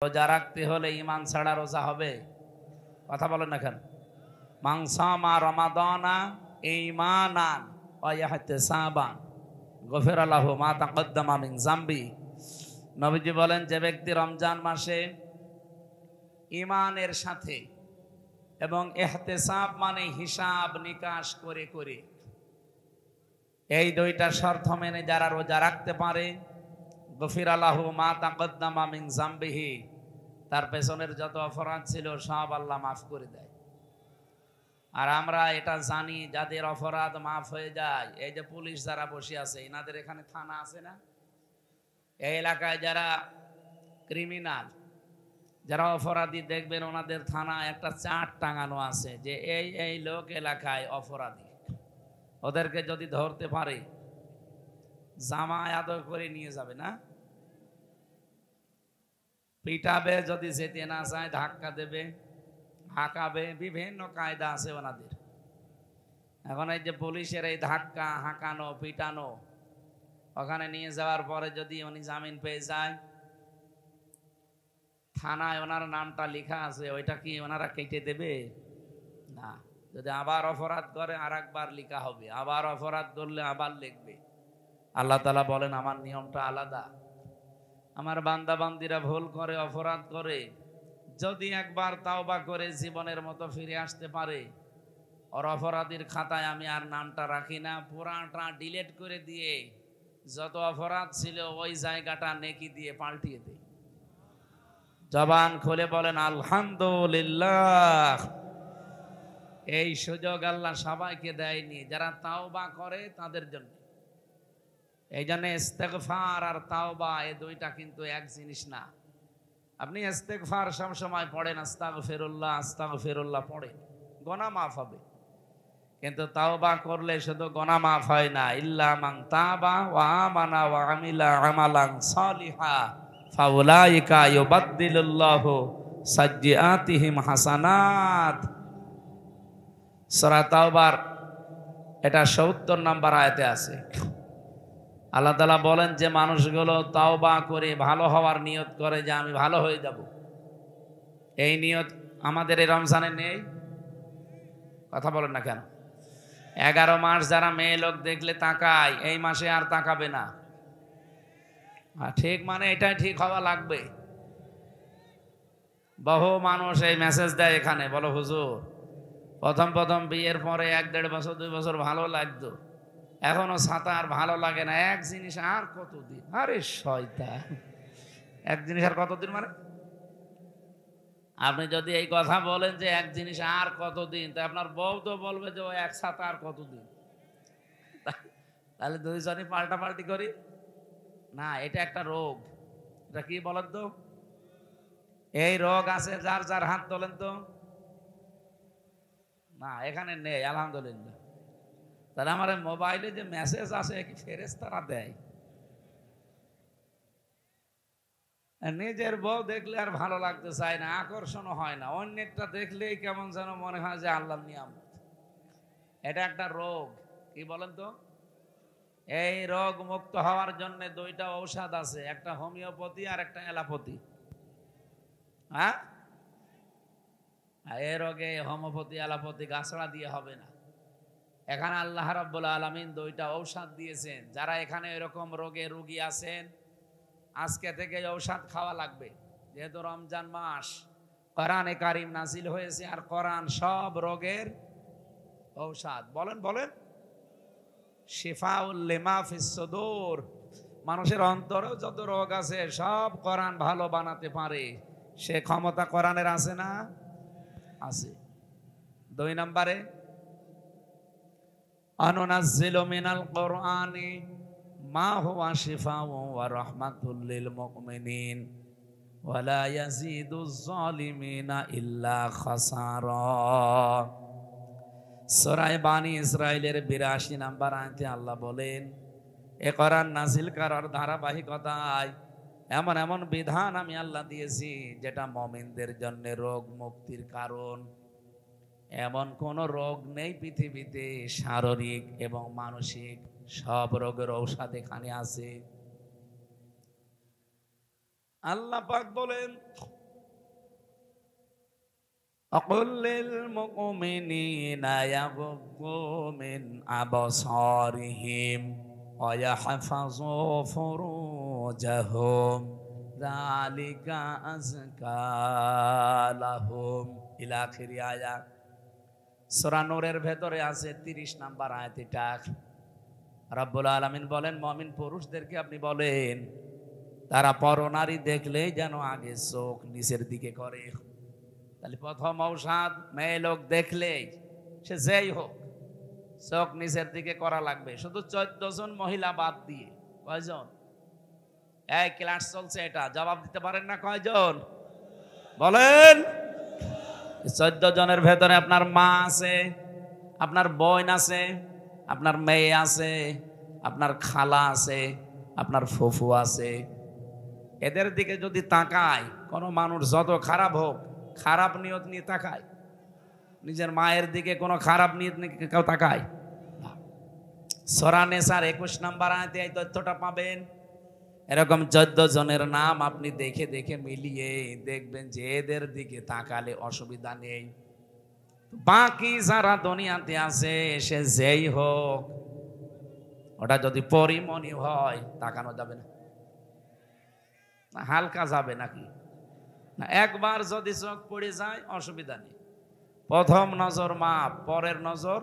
রোজা রাখতে হলে ইমান ছাড়া রোজা হবে? কথা বলেন না কেন? মান সামা রমাদানা ঈমানান ওয়া ইহতিসাবান গফিরা লাহু মা তাকদ্দামা মিন যামবি। নবীজি বলেন, যে ব্যক্তি রমজান মাসে ঈমানের সাথে এবং ইহতিসাব মানে হিসাব নিকাশ করে করে এই দুইটা শর্ত মেনে যারা রোজা রাখতে পারে, গফিরা লাহু মা তাকদ্দামা মিন যামবিহি, তার পেছনের যত অপরাধ ছিল সব আল্লাহ মাফ করে দেয়। আর আমরা এটা জানি, যাদের অপরাধ মাফ হয়ে যায়, এই যে পুলিশ যারা বসে আছে, এনাদের এখানে থানা আছে না? এই এলাকায় যারা ক্রিমিনাল, যারা অপরাধী, দেখবেন ওনাদের থানা একটা চার্ট টাঙানো আছে যে এই এই লোক এলাকায় অপরাধী। ওদেরকে যদি ধরতে পারে জামা আদর করে নিয়ে যাবে না, পিটাবে, যদি যেতে না চায় ধাক্কা দেবে, হাঁকাবে, বিভিন্ন কায়দা আছে ওনাদের। এখন এই যে পুলিশের এই ধাক্কা, হাঁকানো, পিটানো, ওখানে নিয়ে যাওয়ার পরে যদি উনি জামিন পেয়ে যায়, থানায় ওনার নামটা লেখা আছে, ওইটা কি ওনারা কেটে দেবে? না। যদি আবার অপরাধ করে আর একবার লেখা হবে, আবার অপরাধ করলে আবার লিখবে। আল্লাহ তাআলা বলেন, আমার নিয়মটা আলাদা। আমার বান্দা বান্দিরা ভুল করে, অপরাধ করে, যদি একবার তাওবা করে জীবনের মতো ফিরে আসতে পারে, ওর অপরাধীর খাতায় আমি আর নামটা রাখি না, পুরাটা ডিলিট করে দিয়ে যত অপরাধ ছিল ওই জায়গাটা নেকি দিয়ে পাল্টিয়ে দেই। জবান খুলে বলেন আলহামদুলিল্লাহ। এই সুযোগ আল্লাহ সবাইকে দেয়নি, যারা তাওবা করে তাদের জন্য। এই জন্য ইস্তেগফার আর তাওবা এই দুইটা কিন্তু এক জিনিস না। আপনি ইস্তেগফার সব সময় পড়েন, আস্তাগফিরুল্লাহ আস্তাগফিরুল্লাহ পড়েন, গুনাহ মাফ হবে। কিন্তু তাওবা করলে শুধু গুনাহ মাফ হয় না, ইল্লা মান তাবা ওয়া আমানা ওয়া আমিলা আমালান সালিহা ফাউলাইকা ইউবাদদিলুল্লাহু সাজ্জিআতিহিম হাসানাত। সূরা তাওবার এটা ৭০ নম্বর আয়াতে আছে। আল্লাহ তাআলা বলেন, যে মানুষগুলো তাওবা করে ভালো হওয়ার নিয়ত করে যে আমি ভালো হয়ে যাব, এই নিয়ত আমাদের এই রমজানে নেই। কথা বলেন না কেন? 11 মাস যারা মেয়ে লোক দেখলে তাকায়, এই মাসে আর তাকাবে না। ঠিক, মানে এটাই ঠিক হওয়া লাগবে। বহু মানুষ এই মেসেজ দেয় এখানে, বলো হুজুর প্রথম প্রথম বিয়ের পরে 1-1.5 বছর 2 বছর ভালো লাগতো, এখনো ছাতা আর ভালো লাগে না। এক জিনিস আর কতদিন? আরে শয়তান, এক জিনিস আর কতদিন মানে? আপনি যদি এই কথা বলেন যে এক জিনিস আর কতদিন, তা আপনার বউ তো বলবে যে ও এক ছাতা আর কতদিন। তাহলে দুইজনই পাল্টাপাল্টি করি না। এটা একটা রোগ। এটা কি বলেন তো? এই রোগ আছে যার যার হাত তোলেন তো। না, এখানে নেই আলহামদুলিল্লাহ। তাহলে আমার মোবাইলে যে মেসেজ আসে কি ফেরেশতারা দেয়? নিজের বউ দেখলে আর ভালো লাগতে চায় না, আকর্ষণ হয় না। অন্যেরটা দেখলেই কেমন যেন মনে হয় যে আল্লাহর নিয়ামত। এটা একটা রোগ। কি বলেন তো? এই রোগ মুক্ত হওয়ার জন্য 2টা ঔষধ আছে, একটা হোমিওপ্যাথি আর একটা অ্যালোপ্যাথি। হ্যাঁ, এই রোগে হোমিওপ্যাথি অ্যালোপ্যাথি গাছড়া দিয়ে হবে না। এখানে আল্লাহ রাব্বুল আলামিন 2টা ঔষধ দিয়েছেন। যারা এখানে এরকম রোগে রোগী আছেন, আজকে থেকে ঔষধ খাওয়া লাগবে। যেহেতু রমজান মাস, কোরআনে কারিম নাজিল হয়েছে, আর কোরআন সব রোগের ঔষধ। বলেন বলেন, শিফাউল লিমা ফিস সুদূর। মানুষের অন্তরেও যত রোগ আছে সব কোরআন ভালো বানাতে পারে। সে ক্ষমতা কোরআনের আছে না? আছে। 2 নম্বরে, আনুনাজ্জিলু মিনাল কোরআনি মা হুয়া শিফাউন ওয়া রাহমাতুল লিল মুমিনিন ওয়া লা ইয়াজিদুজ জালিমিনা ইল্লা খাসারা। সূরা বানী ইসরাইলের 82 নম্বর আয়াতে আল্লাহ বলেন, এ কোরআন নাজিল করার ধারাবাহিকতায় এমন এমন বিধান আমি আল্লাহ দিয়েছি যেটা মুমিনদের জন্য রোগ মুক্তির কারণ। এমন কোন রোগ নেই পৃথিবীতে, শারীরিক এবং মানসিক সব রোগের ঔষধ এখানে আছে। আল্লাহ পাক বলেন أقل للمؤمنين يغضوا من أبصارهم ويحفظوا فروجهم ذلك أزكى لهم إلى آخر آية সূরা নূরের ভেতরে আছে 30 নম্বর আয়াত। এটা রব্বুল আলামিন বলেন মুমিন পুরুষদেরকে আপনি বলেন তারা পরনারী দেখলেই যেন আগে চোখ নিচের দিকে করে। তাহলে প্রথম ঔষধ মেয়ে লোক দেখলেই সে যেই হোক চোখ নিচের দিকে করা লাগবে। শুধু 14 জন মহিলা বাদ দিয়ে কয়জন? এই ক্লাস চলছে, এটা জবাব দিতে পারেন না? কয়জন বলেন? 14 জনের ভেতরে আপনার মা আছে, আপনার বোন আছে, আপনার মেয়ে আছে, আপনার খালা আছে, আপনার ফুফু আছে। এদের দিকে যদি তাকায় কোনো মানুষ, যত খারাপ হোক, খারাপ নিয়ত নিয়ে তাকায়? নিজের মায়ের দিকে কোনো খারাপ নিয়ত নিয়ে কেউ তাকায়? সূরা নিসার 21 নম্বর আয়াতে এই তথ্যটা পাবেন। এরকম 14 জনের নাম আপনি দেখে দেখে মিলিয়ে দেখবেন যে এদের দিকে তাকালে অসুবিধা নেই। বাকি যারা দুনিয়াতে আছে সে যেই হোক, ওটা যদি পরিমণি হয় তাকানো যাবে না? হালকা যাবে নাকি? না, একবার যদি চোখ পড়ে যায় অসুবিধা নেই। প্রথম নজর মাপ, পরের নজর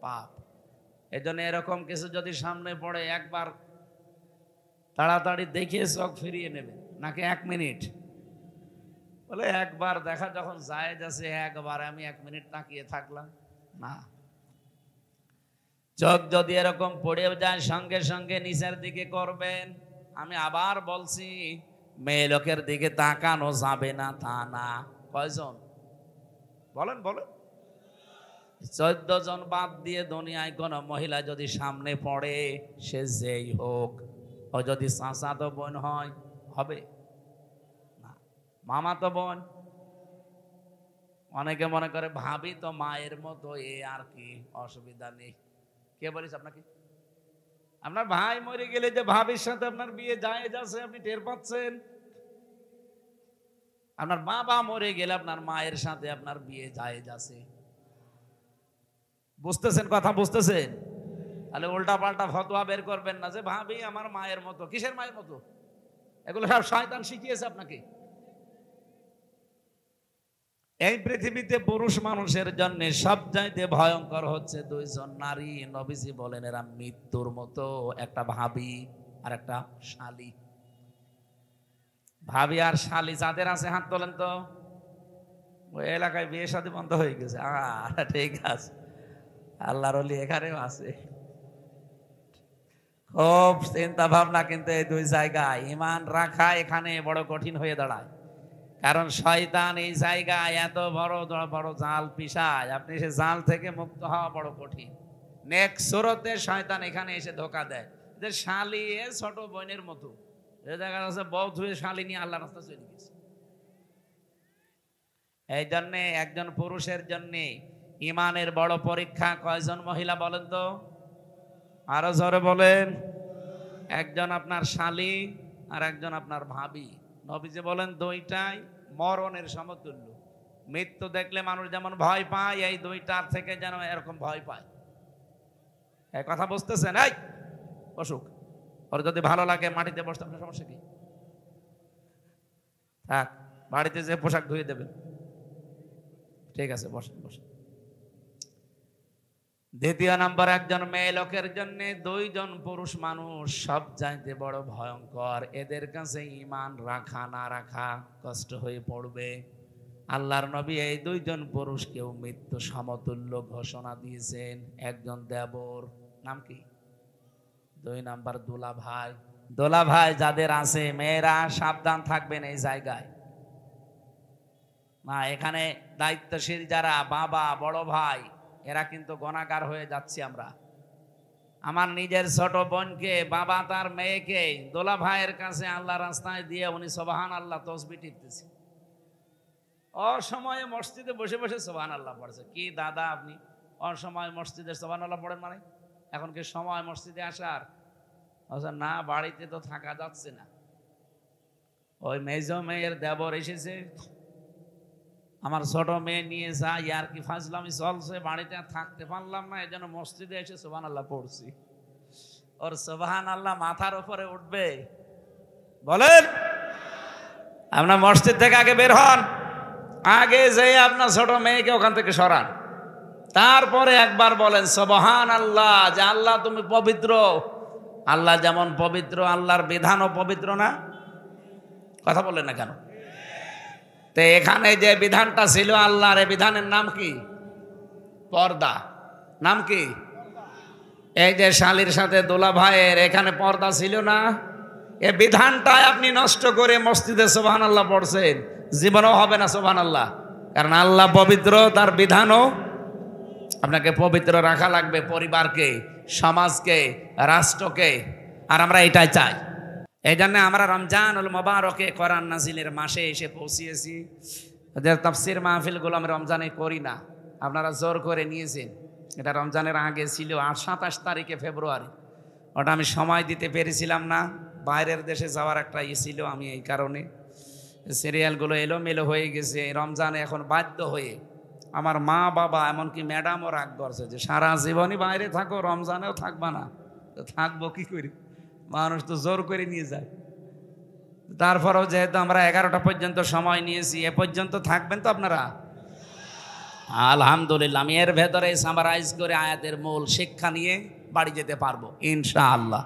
পাপ। এই জন্য এরকম কিছু যদি সামনে পড়ে একবার তাড়াতাড়ি দেখিয়ে চোখ ফিরিয়ে নেবে, নাকি 1 মিনিট? বলে একবার দেখা যখন যায় যাচ্ছে, একবার আমি 1 মিনিট তাকিয়ে থাকলাম না। চোখ যদি এরকম পড়েও যায় সঙ্গে সঙ্গে নিচের দিকে করবেন। আমি আবার বলছি, মেয়ে লোকের দিকে তাকানো যাবে না তা না। কয়জন বলেন বলেন? 14 জন বাদ দিয়ে দুনিয়ায় কোন মহিলা যদি সামনে পড়ে, সে যেই হোক, ও যদি চাচাতো বোন হয় হবে না, মামাতো বোন। অনেকে মনে করে ভাবি তো মায়ের মতো, এ আর কি, অসুবিধা নেই। কে বলিস আপনাকে? আপনার ভাই মরে গেলে যে ভাবির সাথে আপনার বিয়ে জায়েজ আছে আপনি টের পাচ্ছেন? আপনার বাবা মরে গেলে আপনার মায়ের সাথে আপনার বিয়ে জায়েজ আছে। বুঝতেছেন কথা? বুঝতেছেন? তাহলে উল্টা পাল্টা ফতোয়া বের করবেন না যে ভাবি আমার মায়ের মতো। কিসের মায়ের মতো? এগুলো সব শয়তান শিখিয়েছে আপনাকে। এই পৃথিবীতে পুরুষ মানুষের জন্য সবচাইতে ভয়ঙ্কর হচ্ছে 2 জন নারী। নবীজি বলেন এরা মৃত্যুর মতো, একটা ভাবি আর একটা শালী। ভাবি আর শালী যাদের আছে হাত তোলেন তো। ওই এলাকায় বিয়ে শাদী বন্ধ হয়ে গেছে? ঠিক আছে, আল্লাহর ওলি এখানেও আছে। খুব চিন্তা ভাবনা কিন্তু এই 2 জায়গায় ঈমান রাখা এখানে বড় কঠিন হয়ে দাঁড়ায়। কারণ শয়তান এই জায়গায় এত বড় বড় জাল পিশায়, আপনি সে জাল থেকে মুক্ত হওয়া বড় কঠিন। নেক্সট সুরতে শয়তান এখানে এসে ধোকা দেয় যে শালী ছোট বোনের মতো। দেখা যাচ্ছে বউ ধুয়ে শালী নিয়ে আল্লাহর রাস্তায় চলে গেছে। এই জন্য একজন পুরুষের জন্য ঈমানের বড় পরীক্ষা কয়জন মহিলা বলেন তো? আরো জোরে বলেন। একজন আপনার শালী আর একজন আপনার ভাবি। নবীজি বলেন দুইটাই মরণের সমতুল্য। মৃত্যু দেখলে মানুষ যেমন ভয় পায়, এই দুইটার থেকে যেন এরকম ভয় পায়। এই কথা বুঝতেছেন? এই অসুখ ওর যদি ভালো লাগে মাটিতে বসতে, আপনার সমস্যা কি? থাক, বাড়িতে যে পোশাক ধুয়ে দেবেন। ঠিক আছে, বসেন বসেন। দ্বিতীয় নাম্বার, একজন মেয়ে লোকের জন্য 2 জন পুরুষ মানুষ সব চাইতে বড় ভয়ঙ্কর। এদের কাছে ঈমান রাখা না রাখা কষ্ট হয়ে পড়বে। আল্লাহর নবী এই 2 জন পুরুষকেও মৃত্যু সমতুল্য ঘোষণা দিয়েছেন। একজন দেবর, নাম কি? 2 নাম্বার দোলা ভাই। দোলা ভাই যাদের আছে, মেয়েরা সাবধান থাকবেন এই জায়গায়। না, এখানে দায়িত্বশীল যারা বাবা বড় ভাই, এরা কিন্তু গুনাহগার হয়ে যাচ্ছি আমরা। আমার নিজের ছোট বোনকে বাবা তার মেয়েকে দোলা ভাইয়ের কাছে আল্লাহ রাস্তায় দিয়ে উনি সুবহানাল্লাহ তাসবিহ টিপতেছে। অসময়ে মসজিদে বসে বসে সুবহানাল্লাহ পড়ছে। কি দাদা আপনি অসময়ে মসজিদে সুবহানাল্লাহ পড়েন মানে? এখন কি সময় মসজিদে আসার? না, বাড়িতে তো থাকা যাচ্ছে না। ওই মেজ মেয়ের দেবর এসেছে, আমার ছোট মেয়ে নিয়ে যাই আর কি ফাজলামি চলছে, বাড়িতে থাকতে পারলাম না, এই জন্য মসজিদে এসে সুবহানাল্লাহ পড়ছি। ওর সুবহানাল্লাহ মাথার উপরে উঠবে? বলেন। আপনার মসজিদ থেকে আগে বের হন, আগে যে আপনার ছোট মেয়েকে ওখান থেকে সরান, তারপরে একবার বলেন সুবহানাল্লাহ, যে আল্লাহ তুমি পবিত্র। আল্লাহ যেমন পবিত্র, আল্লাহর বিধানও পবিত্র না? কথা বললেন না কেন? তো এখানে যে বিধানটা ছিল আল্লাহর, এই বিধানের নাম কি? পর্দা। নাম কি? এই যে শালীর সাথে দোলা ভাইয়ের এখানে পর্দা ছিল না, এই বিধানটাই আপনি নষ্ট করে মসজিদে সুবহানাল্লাহ পড়ছেন, জীবনেও হবে না সুবহানাল্লাহ। কারণ আল্লাহ পবিত্র, তার বিধানও আপনাকে পবিত্র রাখা লাগবে, পরিবারকে, সমাজকে, রাষ্ট্রকে। আর আমরা এটাই চাই। এই জন্য আমরা রমজানুল মুবারকে কোরআন নাজিলের মাসে এসে পৌঁছিয়েছি। তাফসীর মাহফিলগুলো আমরা রমজানে করি না, আপনারা জোর করে নিয়েছেন। এটা রমজানের আগে ছিল 27 তারিখে ফেব্রুয়ারি, ওটা আমি সময় দিতে পেরেছিলাম না, বাইরের দেশে যাওয়ার একটা ছিল, আমি এই কারণে সিরিয়ালগুলো এলোমেলো হয়ে গেছে। রমজানে এখন বাধ্য হয়ে আমার মা বাবা এমনকি ম্যাডামও রাগ করছে যে সারা জীবনই বাইরে থাকো, রমজানেও থাকবা না। তো থাকবো কি করি, মানুষ তো জোর করে নিয়ে যায়। তারপরেও যেহেতু আমরা 11টা পর্যন্ত সময় নিয়েছি, এ পর্যন্ত থাকবেন তো আপনারা? আলহামদুলিল্লাহ। আমি এর ভেতরে সামারাইজ করে আয়াতের মূল শিক্ষা নিয়ে বাড়ি যেতে পারবো ইনশাআল্লাহ।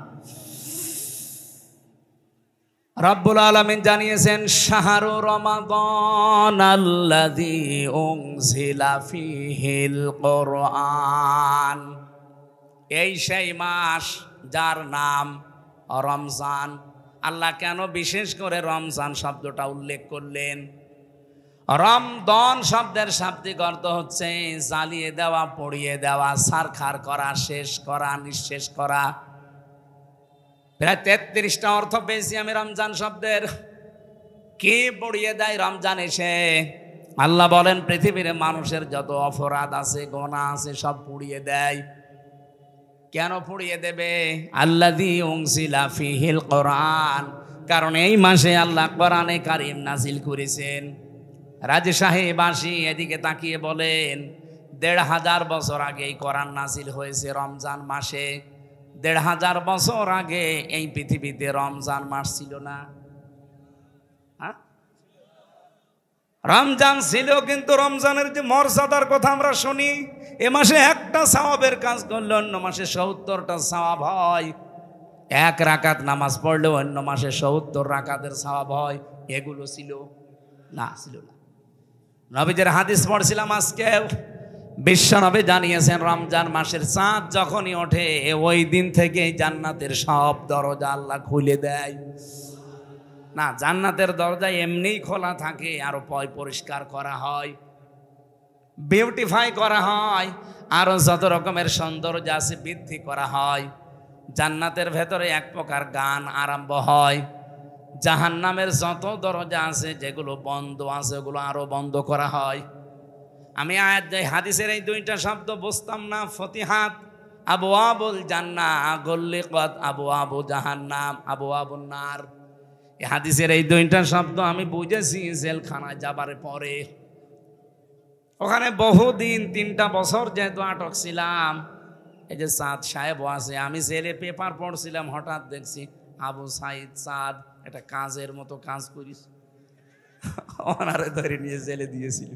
রব্বুল আলামিন জানিয়েছেন শাহরু রমাদান আল্লাযী উনজিলা ফীহিল কুরআন, এই সেই মাস যার নাম রমজান। আল্লাহ কেন বিশেষ করে রমজান শব্দটা উল্লেখ করলেন? রমদন শব্দের শাব্দিক অর্থ হচ্ছে জ্বালিয়ে দেওয়া, পড়িয়ে দেওয়া, ছারখার করা, শেষ করা, নিঃশেষ করা। প্রায় 33টা অর্থ পেয়েছি আমি রমজান শব্দের। কি পড়িয়ে দেয় রমজান এসে? আল্লাহ বলেন পৃথিবীর মানুষের যত অপরাধ আছে, গুনাহ আছে, সব পুড়িয়ে দেয়। কেন পুড়িয়ে দেবে? আল্লাযী উনজিলা ফীহিল কুরআন, কারণ এই মাসে আল্লাহ কোরআনে কারীম নাজিল করেছেন। রাজী সাহেব আসি এদিকে তাকিয়ে বলেন 1500 বছর আগে এই কোরআন নাজিল হয়েছে রমজান মাসে। 1500 বছর আগে এই পৃথিবীতে রমজান মাস ছিল না। রমজান ছিল, কিন্তু রমজানের যে মর্যাদার কথা আমরা শুনি, এ মাসে একটা সওয়াবের কাজ করলে অন্য মাসে 70টা সওয়াব হয়। 1 রাকাত নামাজ পড়লে অন্য মাসে 70 রাকাতের সওয়াব হয়। এগুলো ছিল না, ছিল না। নবীদের হাদিস পড়ছিলাম আজকে, বিশ্বনবী জানিয়েছেন রমজান মাসের চাঁদ যখনই ওঠে ওই দিন থেকে জান্নাতের সব দরজা আল্লাহ খুলে দেয়। না, জান্নাতের দরজা এমনিই খোলা থাকে, আরো পরিষ্কার করা হয়, বিউটিফাই করা হয়, আরো যত রকমের সৌন্দর্য আছে বৃদ্ধি করা হয়। জান্নাতের ভেতরে এক প্রকার গান আরম্ভ হয়। জাহান্নামের যত দরজা আছে যেগুলো বন্ধ আছে ওগুলো আরো বন্ধ করা হয়। আমি হাদিসের এই 2টা শব্দ বুঝতাম না। ফতিহাত আবওয়াবুল জান্নাহ, গুল্লিকাত আবওয়াবু জাহান্নাম, আবওয়াবুন নার। এই হাদিসের এই 2টা শব্দ আমি বুঝেছি জেলখানায় যাবার পরে। ওখানে বহুদিন 3টা বছর যেহেতু আটক ছিলাম, এই যে সাদ সাহেব আছে, আমি জেলে পেপার পড়ছিলাম, হঠাৎ দেখছি আবু সাইদ সাদ একটা কাজের মতো কাজ করিস, ওনারে ধরে নিয়ে জেলে দিয়েছিল।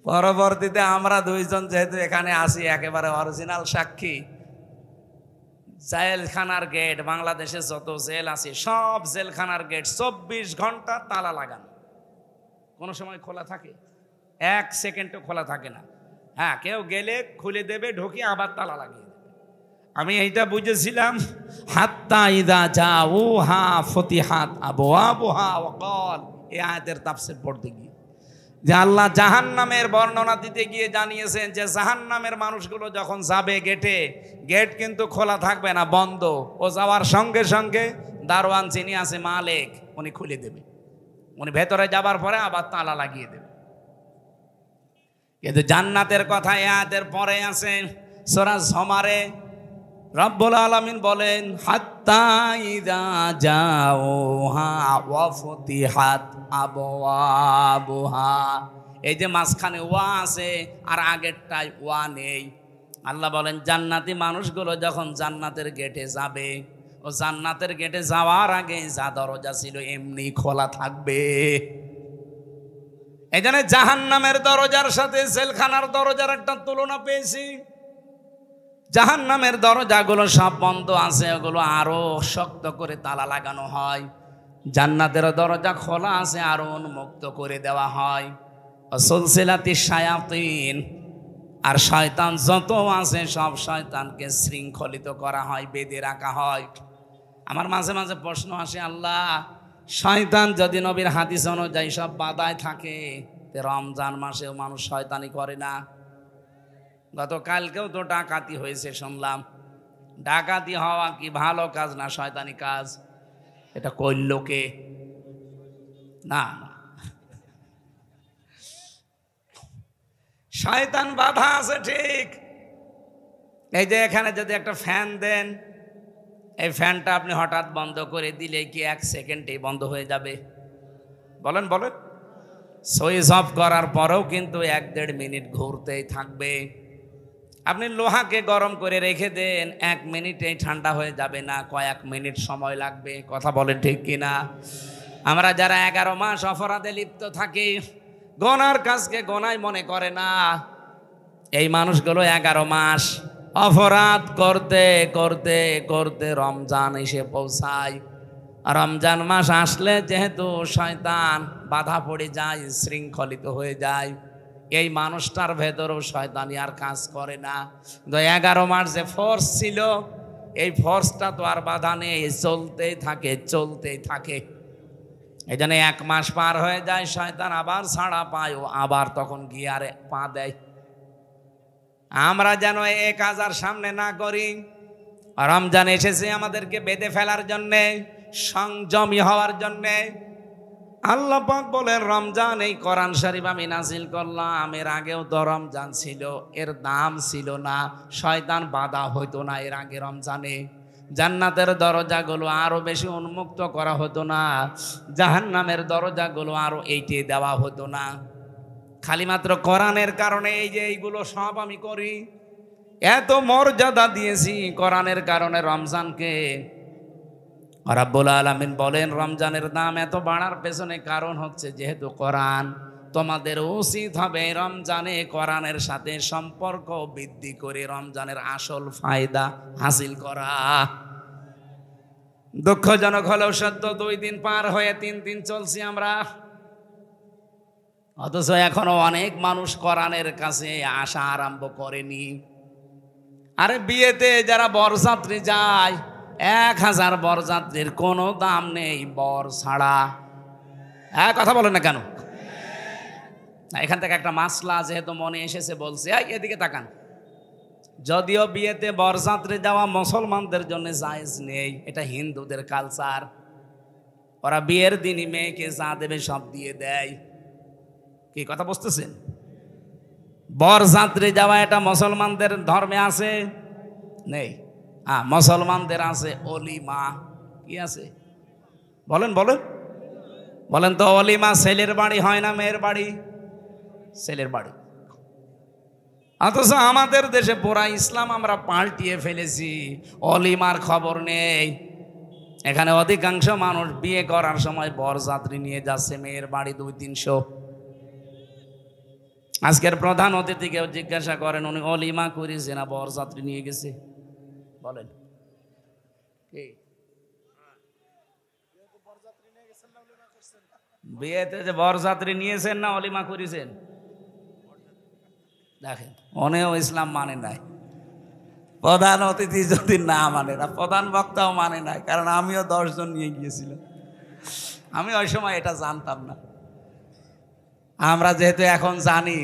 পরবর্তীতে আমরা 2 জন যেহেতু এখানে আসি, একেবারে অরিজিনাল সাক্ষী। জেলখানার গেট, বাংলাদেশে যত জেল আছে সব জেলখানার গেট 24 ঘন্টা তালা লাগানো, কোনো সময় খোলা থাকে? 1 সেকেন্ডও খোলা থাকে না। হ্যাঁ, কেউ গেলে খুলে দেবে, ঢুকে আবার তালা লাগিয়ে দেবে। আমি এইটা বুঝেছিলাম হাত্তা ইযা জাউহা ফতিহাত আবওয়াবুহা ওয়া ক্বাল, এই আয়াতের তাফসীর পড়তে গিয়ে যে আল্লাহ জাহান্নামের বর্ণনা দিতে গিয়ে জানিয়েছেন যে জাহান্নামের মানুষগুলো যখন যাবে গেটে, গেট কিন্তু খোলা থাকবে না, বন্ধ। ও যাওয়ার সঙ্গে সঙ্গে দারোয়ান যিনি আছে মালিক, উনি খুলে দেবে। উনি ভেতরে যাবার পরে আবার তালা লাগিয়ে দেবে। কিন্তু জান্নাতের কথা আয়াতের পরে আছে সূরা জুমারে রব্বুল আলামিন বলেন হাত্তা ইযা জাওহা ওয়া ফুতিহাত আবওয়াবুহা। এই যে মাঝখানে ওয়া আছে আর আগেরটায় ওয়া নেই। আল্লাহ বলেন জান্নাতি মানুষগুলো যখন জান্নাতের গেটে যাবে, ও জান্নাতের গেটে যাওয়ার আগে যা দরজা ছিল এমনি খোলা থাকবে। এই জন্য জাহান্নামের দরজার সাথে জেলখানার দরজার একটা তুলনা পেয়েছি। জাহান্নামের দরজাগুলো সব বন্ধ আছে, ওগুলো আরো শক্ত করে তালা লাগানো হয়। জান্নাতের দরজা খোলা আছে, আরো উন্মুক্ত করে দেওয়া হয়। সুলসিলাতি শায়াতিন, আর শয়তান যত আছে সব শয়তানকে শৃঙ্খলিত করা হয়, বেঁধে রাখা হয়। আমার মাঝে মাঝে প্রশ্ন আসে, আল্লাহ শয়তান যদি নবীর হাদিস অনুযায়ী সব বাধায় থাকে, রমজান মাসেও মানুষ শয়তানি করে না? গতকালকেও তো ডাকাতি হয়েছে শুনলাম। ডাকাতি হওয়া কি ভালো কাজ না শয়তানি কাজ? এটা করল কে? না, শয়তান বাধা আছে ঠিক। এই যে এখানে যদি একটা ফ্যান দেন, এই ফ্যানটা আপনি হঠাৎ বন্ধ করে দিলে কি 1 সেকেন্ডেই বন্ধ হয়ে যাবে? বলেন বলেন। সুইচ অফ করার পরেও কিন্তু 1-1.5 মিনিট ঘুরতেই থাকবে। আপনি লোহাকে গরম করে রেখে দেন, 1 মিনিটেই ঠান্ডা হয়ে যাবে না, কয়েক মিনিট সময় লাগবে। কথা বলেন ঠিক কিনা? আমরা যারা 11 মাস অপরাধে লিপ্ত থাকি, গোনার কাজকে গোনাই মনে করে না, এই মানুষগুলো 11 মাস অপরাধ করতে করতে করতে রমজান এসে পৌঁছায়। রমজান মাস আসলে যেহেতু শয়তান বাধা পড়ে যায়, শৃঙ্খলিত হয়ে যায়, এই মানুষটার ভেতরেও শয়তানি আর কাজ করে না। 11 মাস যে ফোর্স ছিল, এই ফোর্সটা তো আর বাধা নেই, চলতেই থাকে চলতেই থাকে। এই জন্য 1 মাস পার হয়ে যায়, শয়তান আবার ছাড়া পায়, ও আবার তখন গিয়ারে পা দেয়। আমরা যেন এ কাজ আর সামনে না করি। রমজান এসেছে আমাদেরকে বেঁধে ফেলার জন্যে, সংযমী হওয়ার জন্যে। আল্লাহ পাক বলেন রমজান, এই কোরআন শরীফ আমি নাজিল করলাম, এর আগেও তো রমজান ছিল, এর দাম ছিল না, শয়তান বাধা হইতো না এর আগে রমজানে। জান্নাতের দরজাগুলো আরো বেশি উন্মুক্ত করা হতো না, জাহান্নামের দরজাগুলো আরো এইটে দেওয়া হতো না। খালি মাত্র কোরআনের কারণে এই যে এইগুলো সব আমি করি, এত মর্যাদা দিয়েছি কোরআনের কারণে রমজানকে। রব্বুল আলামিন বলেন রমজানের দাম এত বাড়ার পেছনে কারণ হচ্ছে যেহেতু কোরআন, তোমাদের উচিত হবে রমজানে কোরআনের সাথে সম্পর্ক বৃদ্ধি করে রমজানের আসল ফায়দা হাসিল করা। দুঃখজনক হলেও সত্য, 2 দিন পার হয়ে 3 দিন চলছি আমরা, অথচ এখনো অনেক মানুষ কোরআনের কাছে আসা আরম্ভ করেনি। আরে বিয়েতে যারা বরযাত্রী যায়, 1000 বরযাত্রীর কোনো দাম নেই বর ছাড়া। কথা বলেন না কেন? এখান থেকে একটা মাসলা যেহেতু মনে এসেছে বলছে, এদিকে তাকান। যদিও বিয়েতে বরযাত্রী যাওয়া মুসলমানদের জন্য জায়েজ নেই, এটা হিন্দুদের কালচার। ওরা বিয়ের দিনই মেয়েকে যা দেবে সব দিয়ে দেয়। কি কথা বুঝতেছেন? বরযাত্রী যাওয়া এটা মুসলমানদের ধর্মে আছে? নেই। মুসলমানদের আছে অলিমা। কি আছে? বলেন বলেন বলেন তো। অলিমা ছেলের বাড়ি হয় না মেয়ের বাড়ি? ছেলের বাড়ি। অথচ আমাদের দেশে পুরা ইসলাম আমরা পাল্টিয়ে ফেলেছি, অলিমার খবর নেই। এখানে অধিকাংশ মানুষ বিয়ে করার সময় বরযাত্রী নিয়ে যাচ্ছে মেয়ের বাড়ি 200-300। আজকের প্রধান অতিথিকেও জিজ্ঞাসা করেন উনি অলিমা করেছে না বরযাত্রী নিয়ে গেছে? বলেন বিয়েতে যে বরযাত্রী নিয়েছেন না অলিমা করেছেন? দেখেন, অনেও ইসলাম মানে নাই। প্রধান অতিথি যদি না মানে না, প্রধান বক্তাও মানে নাই, কারণ আমিও 10 জন নিয়ে গিয়েছিলাম। আমি ওই সময় এটা জানতাম না। আমরা যেহেতু এখন জানি,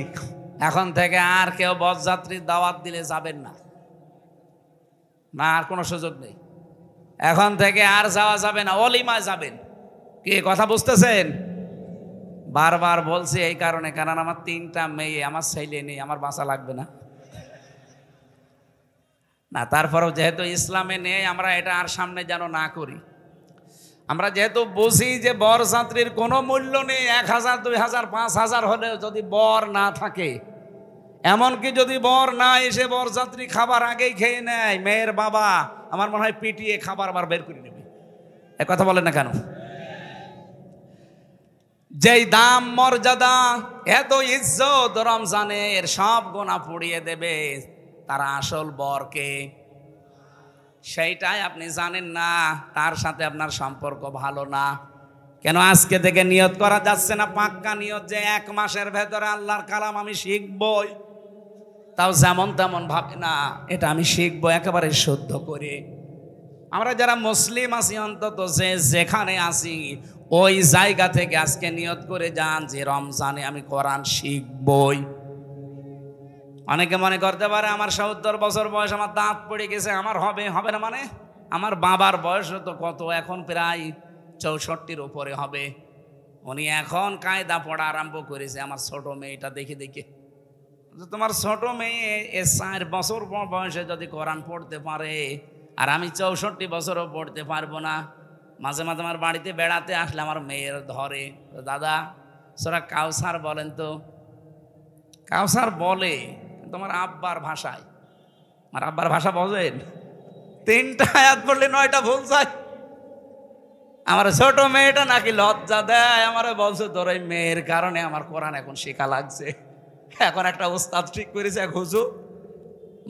এখন থেকে আর কেউ বরযাত্রীর দাওয়াত দিলে যাবেন না, না আর কোনো সুযোগ নেই। এখন থেকে আর যাওয়া যাবে না, অলিমায় যাবেন। কি কথা বুঝতেছেন? বারবার বলছি এই কারণে, কারণ আমার 3টা মেয়ে, আমার ছেলে নেই, আমার বাঁচা লাগবে না। না, তারপরেও যেহেতু ইসলামে নেই আমরা এটা আর সামনে যেন না করি। আমরা যেহেতু বুঝি যে বরযাত্রীর কোনো মূল্য নেই, 1000, 2000, 5000 হলেও যদি বর না থাকে, এমনকি যদি বর না এসে বরযাত্রী খাবার আগেই খেয়ে নেয়, মেয়ের বাবা আমার মনে হয় পিটিয়ে খাবার আবার বের করে নেবে। এ কথা বলেন না কেন? যেই দাম মর্যাদা এত ইজ্জত রমজানের সব গোনা পুড়িয়ে দেবে, তারা আসল বরকে সেইটাই আপনি জানেন না, তার সাথে আপনার সম্পর্ক ভালো না। কেন আজকে থেকে নিয়ত করা যাচ্ছে না, পাক্কা নিয়ত যে 1 মাসের ভেতরে আল্লাহর কালাম আমি শিখবই, তাও যেমন তেমন ভাবে না, এটা আমি শিখবো একেবারে শুদ্ধ করে। আমরা যারা মুসলিম আছি অন্তত যে যেখানে আছি ওই জায়গা থেকে আজকে নিয়ত করে যান যে রমজানে আমি কোরআন শিখবই। অনেকে মনে করতে পারে আমার 70 বছর বয়স, আমার দাঁত পড়ে গেছে, আমার হবে হবে না। মানে আমার বাবার বয়স তো কত, এখন প্রায় 64-র উপরে হবে। উনি এখন কায়দা পড়া আরম্ভ করেছে আমার ছোট মেয়েটা দেখে দেখে। তোমার ছোট মেয়ে 4 বছর বয়সে যদি কোরআন পড়তে পারে আর আমি 64 বছরও পড়তে পারবো না। মাঝে মাঝে আমার বাড়িতে বেড়াতে আসলে আমার মেয়ের ধরে, দাদা সূরা কাউসার বলেন তো। কাউসার বলে তোমার আব্বার ভাষায়। আমার আব্বার ভাষা বোঝেন? 3টা আয়াত পড়লে 9টা ভুল যায়। আমার ছোট মেয়েটা নাকি লজ্জা দেয়, আমার বলছে তোর এই মেয়ের কারণে আমার কোরআন এখন শেখা লাগছে। এখন একটা ওস্তাদ ঠিক করেছে, এক হুজুর,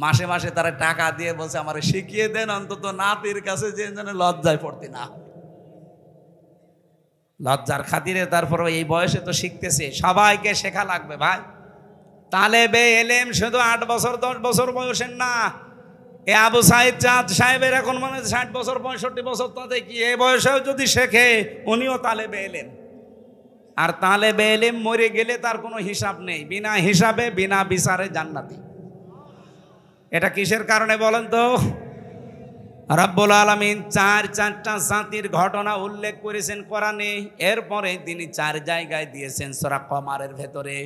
মাসে মাসে তারা টাকা দিয়ে বলছে আমার শিখিয়ে দেন, অন্তত নাতির কাছে যে যেন লজ্জায় পড়তে না হয়। লজ্জার খাতিরে তারপর এই বয়সে তো শিখতেছে, সবাইকে শেখা লাগবে ভাই। তালেবে এলেম শুধু 8 বছর 10 বছর বয়সের না। এ আবু সাইদ চাঁদ সাহেবের এখন মনে হয় 60 বছর 65 বছর, তাতে কি এই বয়সেও যদি শেখে উনিও তালেবে এলেম। আর তালেবে এলেম মরে গেলে তার কোনো হিসাব নেই, বিনা হিসাবে বিনা বিচারে জান্নাতি। এটা কিসের কারণে বলেন তো? রব্বুল আলামিন 4টা জাতির ঘটনা উল্লেখ করেছেন কোরআনে, এরপরে তিনি 4 জায়গায় দিয়েছেন সূরা কমারের ভেতরে।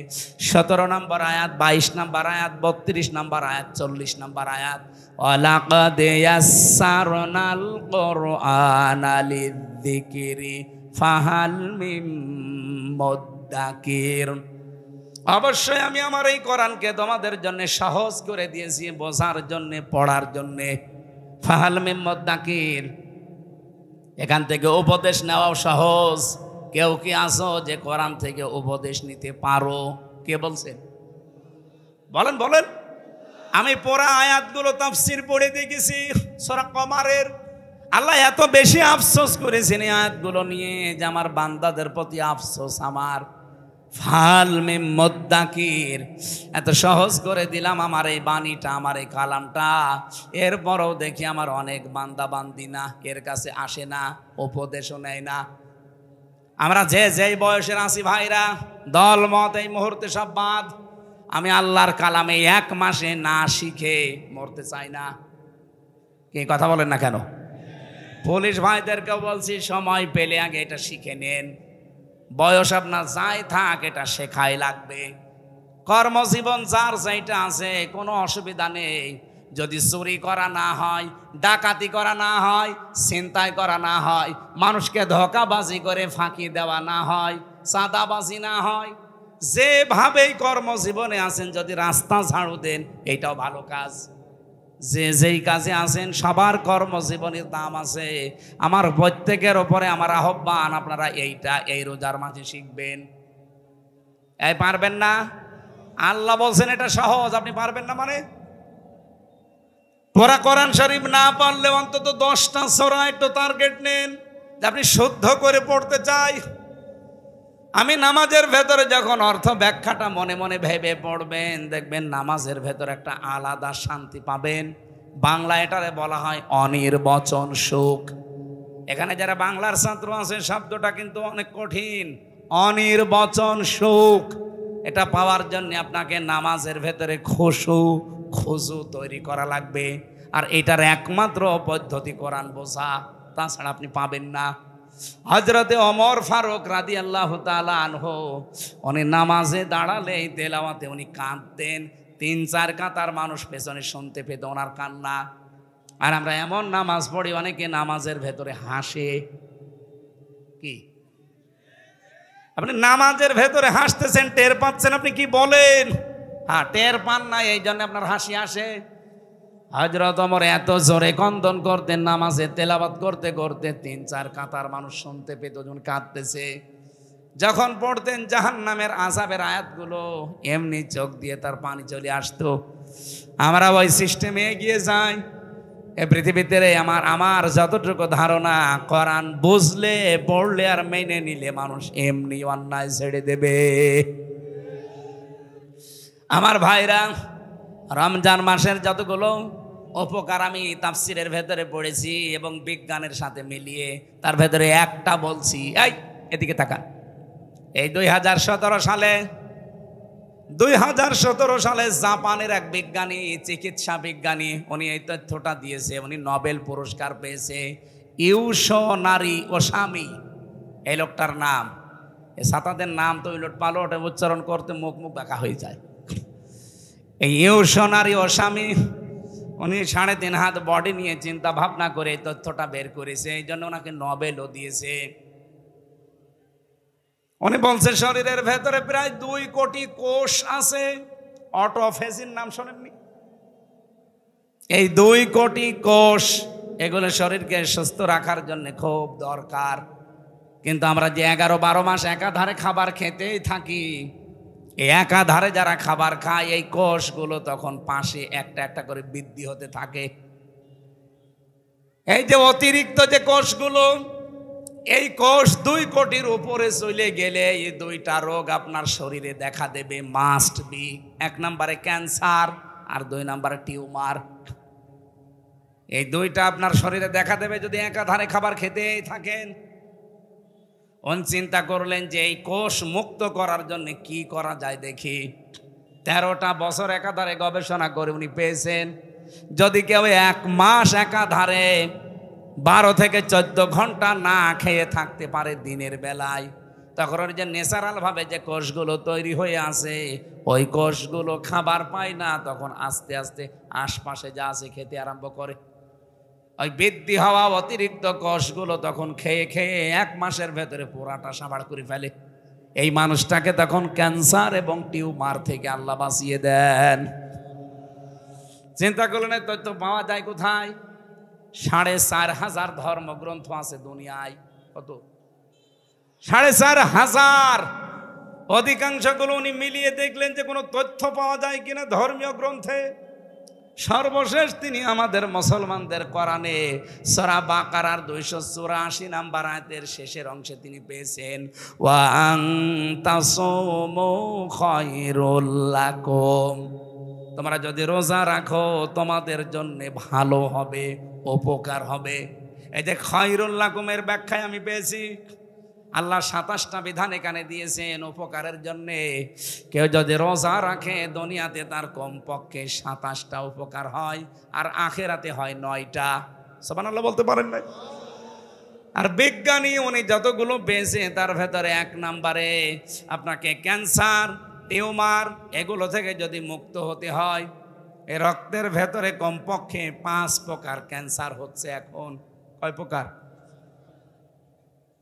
17 নম্বর আয়াত, 22 নম্বর আয়াত, 32 নম্বর আয়াত, 40 নম্বর আয়াত। ওয়ালাকাদ ইয়াসসারনাল কুরআনা লিযিকরি ফাহাল মিন মুদ্দাকির। অবশ্যই আমি আমার এই কোরআনকে তোমাদের জন্য সহজ করে দিয়েছি, বোঝার জন্য, পড়ার জন্য। ফাহাল মিন মুদ্দাকির, এখান থেকে উপদেশ নেওয়াও সহজ। কেউ কি আসো যে কোরআন থেকে উপদেশ নিতে পারো? কে বলছেন? বলেন বলেন। আমি পড়া আয়াতগুলো তাফসীর পড়ে দেখেছি সূরা কমারের। আল্লাহ এত বেশি আফসোস করেছেন এই আয়াতগুলো নিয়ে যে আমার বান্দাদের প্রতি আফসোস আমার। ফাল মিন মুদ্দাকির, এত সহজ করে দিলাম আমার এই বাণীটা, আমার এই কালামটা, এরপরও দেখি আমার অনেক বান্দা বান্দি না, এর কাছে আসে না, উপদেশও নেয় না। আমরা যে যেই বয়সের আছি ভাইরা, দল মত এই মুহূর্তে সব বাদ। আমি আল্লাহর কালামে 1 মাসে না শিখে মরতে চাই না। কি কথা বলেন না কেন? পুলিশ ভাইদেরকেও বলছি সময় পেলে আগে এটা শিখে নেন। বয়স আপনার যাই থাক, এটা শেখাই লাগবে। কর্মজীবন যার যেটা আছে কোনো অসুবিধা নেই। যদি চুরি করা না হয়, ডাকাতি করা না হয়, ছিনতাই করা না হয়, মানুষকে ধোঁকাবাজি করে ফাঁকি দেওয়া না হয়, চাঁদাবাজি না হয়, যেভাবেই কর্মজীবনে আছেন যদি রাস্তা ঝাড়ু দেন, এটাও ভালো কাজ। যে যেই কাজে আছেন সবার কর্মজীবনের দাম আছে। আমার প্রত্যেকের ওপরে আমার আহ্বান, আপনারা এইটা এই রোজার মাঝে শিখবেন। এই পারবেন না? আল্লাহ বলছেন এটা সহজ, আপনি পারবেন না মানে? পুরা কোরআন শরীফ না পারলে অন্তত 10টা সূরা একটু টার্গেট নেন যে আপনি শুদ্ধ করে পড়তে চাই। আমি নামাজের ভেতরে যখন অর্থ ব্যাখ্যাটা মনে মনে ভেবে পড়বেন, দেখবেন নামাজের ভেতরে একটা আলাদা শান্তি পাবেন। বাংলা এটারে বলা হয় অনির্বচন সুখ। এখানে যারা বাংলার ছাত্র আছে, শব্দটা কিন্তু অনেক কঠিন। অনির্বচন সুখ, এটা পাওয়ার জন্য আপনাকে নামাজের ভেতরে খুশু তৈরি করা লাগবে। আর এটার একমাত্র পদ্ধতি কোরআন বোঝা, তাছাড়া আপনি পাবেন না। হযরতে ওমর ফারুক রাদিয়াল্লাহু তাআলা আনহু, উনি নামাজে দাঁড়ালে তেলাওয়াতে উনি কাঁদতেন। 3-4 কাতার মানুষ পেছনে শুনতে পেত ওনার কান্না। আর আমরা এমন নামাজ পড়ি, অনেকে নামাজের ভেতরে হাসে। কি আপনি নামাজের ভেতরে হাসতেছেন, টের পাচ্ছেন? আপনি কি বলেন? হ্যাঁ, টের পান না, এই জন্য আপনার হাসি আসে। হযরত ওমর এত জোরে কন্দন করতেন নামাজে তেলাওয়াত করতে করতে, 3-4 কাতার মানুষ শুনতে পেত, যখন কাঁদতেছে। যখন পড়তেন জাহান্নামের আযাবের আয়াতগুলো, এমনি চোখ দিয়ে তার পানি চলে আসতো। আমরা ওই সিস্টেমে এগিয়ে যাই। এই পৃথিবীতে আমার যতটুকু ধারণা, কোরআন বুঝলে, পড়লে আর মেনে নিলে মানুষ এমনি অন্যায় ছেড়ে দেবে। আমার ভাইরা, রমজান মাসের যতগুলো উপকার আমি তাফসিরের ভেতরে পড়েছি এবং বিজ্ঞানের সাথে মিলিয়ে, তার ভেতরে একটা বলছি। এই এদিকে তাকান। এই 2017 সালে জাপানের এক বিজ্ঞানী, চিকিৎসা বিজ্ঞানী, উনি এই তথ্যটা দিয়েছে। উনি নোবেল পুরস্কার পেয়েছে। ইউশোনারি ওসামি এই লোকটার নাম। এই সাতাদের নাম তো উলট পালট উচ্চারণ করতে মুখ বাঁকা হয়ে যায়। এই ইউশোনারি ওসামি, উনি 3.5 হাত বডি নিয়ে চিন্তা ভাবনা করে এই তথ্যটা বের করেছে। এই জন্য ওনাকে নোবেলও দিয়েছে। উনি বলছে শরীরের ভেতরে প্রায় 2 কোটি কোষ আছে। অটোফেজির নাম শোনেননি? এই 2 কোটি কোষ, এগুলো শরীরকে সুস্থ রাখার জন্য খুব দরকার। কিন্তু আমরা যে 11-12 মাস একাধারে খাবার খেতেই থাকি, এই একাধারে যারা খাবার খায়, এই কোষগুলো তখন পাশে একটা একটা করে বৃদ্ধি হতে থাকে। এই যে অতিরিক্ত যে কোষগুলো, এই কোষ 2 কোটির উপরে চলে গেলে এই 2টা রোগ আপনার শরীরে দেখা দেবে, মাস্ট বি। 1 নম্বরে ক্যান্সার, আর 2 নম্বরে টিউমার। এই 2টা আপনার শরীরে দেখা দেবে যদি একাধারে খাবার খেতেই থাকেন। চিন্তা করলেন যে এই কোষ মুক্ত করার জন্য কি করা যায় দেখি। 13টা বছর একাধারে গবেষণা করে উনি পেয়েছেন, যদি কেউ 1 মাস একাধারে 12 থেকে 14 ঘন্টা না খেয়ে থাকতে পারে দিনের বেলায়, তখন ওর যে ন্যাচারাল ভাবে যে কোষগুলো তৈরি হয়ে আছে, ওই কোষগুলো খাবার পায় না, তখন আস্তে আস্তে আশপাশে যা আছে খেতে আরম্ভ করে। ওই বৃদ্ধি হওয়া অতিরিক্ত কোষগুলো তখন খেয়ে খেয়ে 1 মাসের ভেতরে পুরাটা সাবাড় করে ফেলে। এই মানুষটাকে তখন ক্যান্সার এবং টিউমার থেকে আল্লাহ বাঁচিয়ে দেন। চিন্তা করলেন তথ্য পাওয়া যায় কোথায়? 4,500 ধর্মগ্রন্থ আছে দুনিয়ায়। কত? 4,500। অধিকাংশগুলো উনি মিলিয়ে দেখলেন যে কোনো তথ্য পাওয়া যায় কিনা ধর্মীয় গ্রন্থে। সর্বশেষ তিনি আমাদের মুসলমানদের কোরআনে সূরা বাকারার 284 নম্বর আয়াতের শেষের অংশে তিনি পেয়েছেন, ওয়া আনতাসুমু খায়রুল লাকুম, তোমরা যদি রোজা রাখো তোমাদের জন্য ভালো হবে, উপকার হবে। এই যে খায়রুল লাকুমের ব্যাখ্যায় আমি পেয়েছি, আল্লাহ 27টা বিধান এখানে দিয়েছেন উপকারের জন্যে। কেউ যদি রোজা রাখে দুনিয়াতে তার কমপক্ষে 27টা উপকার হয়, আর আখেরাতে হয় 9টা। সুবহানাল্লাহ বলতে পারেন না? আর বিজ্ঞানী উনি যতগুলো পেয়েছে তার ভেতরে 1 নম্বরে আপনাকে ক্যান্সার, টিউমার এগুলো থেকে যদি মুক্ত হতে হয়, এই রক্তের ভেতরে কমপক্ষে 5 প্রকার ক্যান্সার হচ্ছে এখন। কয় প্রকার?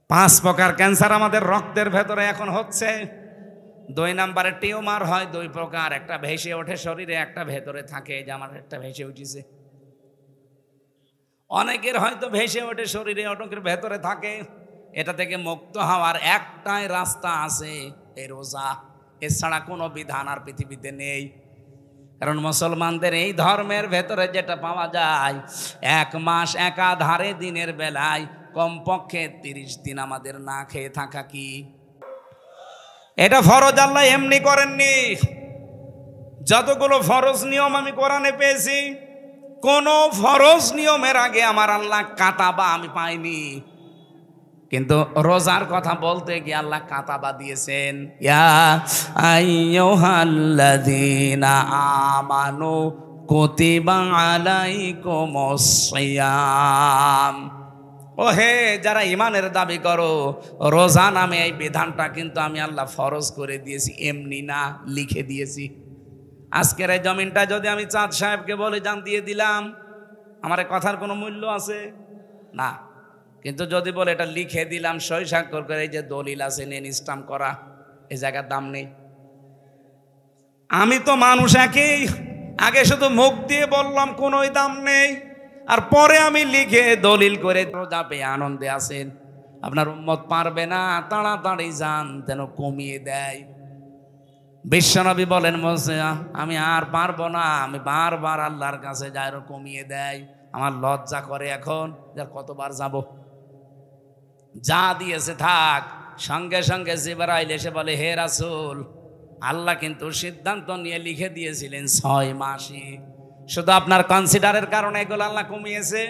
5 প্রকার ক্যান্সার আমাদের রক্তের ভেতরে এখন হচ্ছে। 2 নম্বরে টিউমার হয় 2 প্রকার, একটা ভেসে ওঠে শরীরে, একটা ভেতরে থাকে। যে আমার একটা ভেসে উঠেছে, অনেকের হয়তো ভেসে ওঠে শরীরে, অনেকের ভেতরে থাকে। এটা থেকে মুক্ত হওয়ার একটাই রাস্তা আছে, এই রোজা। এছাড়া কোনো বিধান আর পৃথিবীতে নেই। কারণ মুসলমানদের এই ধর্মের ভেতরে যেটা পাওয়া যায়, 1 মাস একাধারে দিনের বেলায় কমপক্ষে 30 দিন আমাদের না খেয়ে থাকা কি এটা ফরজ। আল্লাহ এমনি করেননি। যতগুলো ফরজ নিয়ম আমি কোরআনে পেয়েছি, কোন ফরজ নিয়মের আগে আমার আল্লাহ কাতাবা আমি পাইনি। কিন্তু রোজার কথা বলতে গিয়ে আল্লাহ কাতাবা দিয়েছেন, ইয়া আইয়ুহাল্লাযীনা আমানু কুতিবা আলাইকুমুস সিয়াম। ও হে যারা ইমানের দাবি করো, রোজা নামে এই বিধানটা কিন্তু আমি আল্লাহ ফরজ করে দিয়েছি, এমনি না, লিখে দিয়েছি। আজকের এই জমিনটা যদি আমি চাঁদ সাহেবকে বলে জান দিয়ে দিলাম, আমার এই কথার কোনো মূল্য আছে না। কিন্তু যদি বলে এটা লিখে দিলাম সই স্বাক্ষর করে, এই যে দলিল আছে নেন স্টাম্প করা, এই জায়গার দাম নেই। আমি তো মানুষ একই, আগে শুধু মুখ দিয়ে বললাম কোনো দাম নেই, আর পরে আমি লিখে দলিল করে রোজা পেয়ে আনন্দে আছেন। আপনার উম্মত পারবে না, তাড়াতাড়ি যান যেন কমিয়ে দেয়। বিশ্বনবী বলেন আমি আর পারবো না, আমি বারবার আল্লাহর কাছে যাই, কমিয়ে দেয়। আমার লজ্জা করে এখন, কতবার যাব। যা দিয়েছে থাক। সঙ্গে সঙ্গে জিবরাইল এসে বলে, হে রাসূল, আল্লাহ কিন্তু সিদ্ধান্ত নিয়ে লিখে দিয়েছিলেন 6 মাসই, শুধু আপনার কনসিডারের কারণে এগুলো আল্লাহ কমিয়েছে।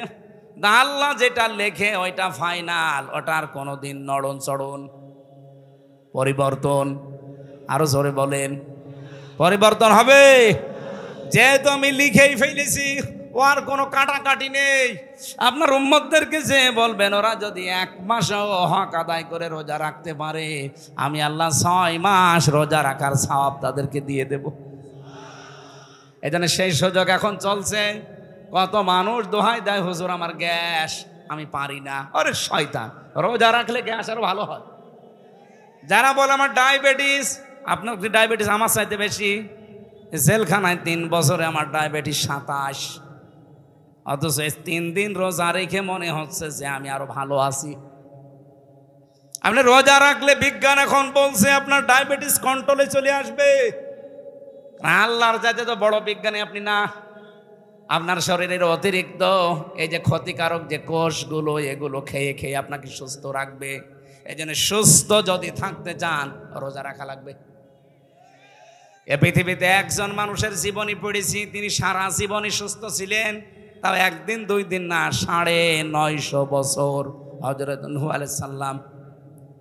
আল্লাহ যেটা লেখে ওইটা ফাইনাল, ওটার কোনোদিন নড়ন চড়ন পরিবর্তন, আরো জোরে বলেন, পরিবর্তন হবে। যেহেতু আমি লিখেই ফেলেছি, ও আর কোনো কাটাকাটি নেই। আপনার উম্মতদেরকে যে বলবেন ওরা যদি 1 মাসও হক আদায় করে রোজা রাখতে পারে, আমি আল্লাহ 6 মাস রোজা রাখার সওয়াব তাদেরকে দিয়ে দেব। এজন্য সেই সুযোগ এখন চলছে। কত মানুষ দোহাই দেয়, হুজুর আমার গ্যাস, আমি পারি না। আরে শয়তান, রোজা রাখলে গ্যাস আরো ভালো হয়। যারা বলে আমার ডায়াবেটিস, আপনার কি ডায়াবেটিস আমার চাইতে বেশি? জেলখানায় 3 বছরে আমার ডায়াবেটিস 27, অথচ 3 দিন রোজা রেখে মনে হচ্ছে যে আমি আরো ভালো আছি। আপনি রোজা রাখলে বিজ্ঞান এখন বলছে আপনার ডায়াবেটিস কন্ট্রোলে চলে আসবে। আল্লাহর যাতে তো বড় বিজ্ঞানী আপনি না। আপনার শরীরের অতিরিক্ত এই যে ক্ষতিকারক যে কোষগুলো, এগুলো খেয়ে খেয়ে আপনাকে সুস্থ রাখবে। এই জন্য সুস্থ যদি থাকতে চান রোজা রাখা লাগবে। এ পৃথিবীতে একজন মানুষের জীবনী পড়েছি, তিনি সারা জীবনই সুস্থ ছিলেন, তাও 1 দিন 2 দিন না, 950 বছর। হযরত নূহ আলাইহিস সালাম,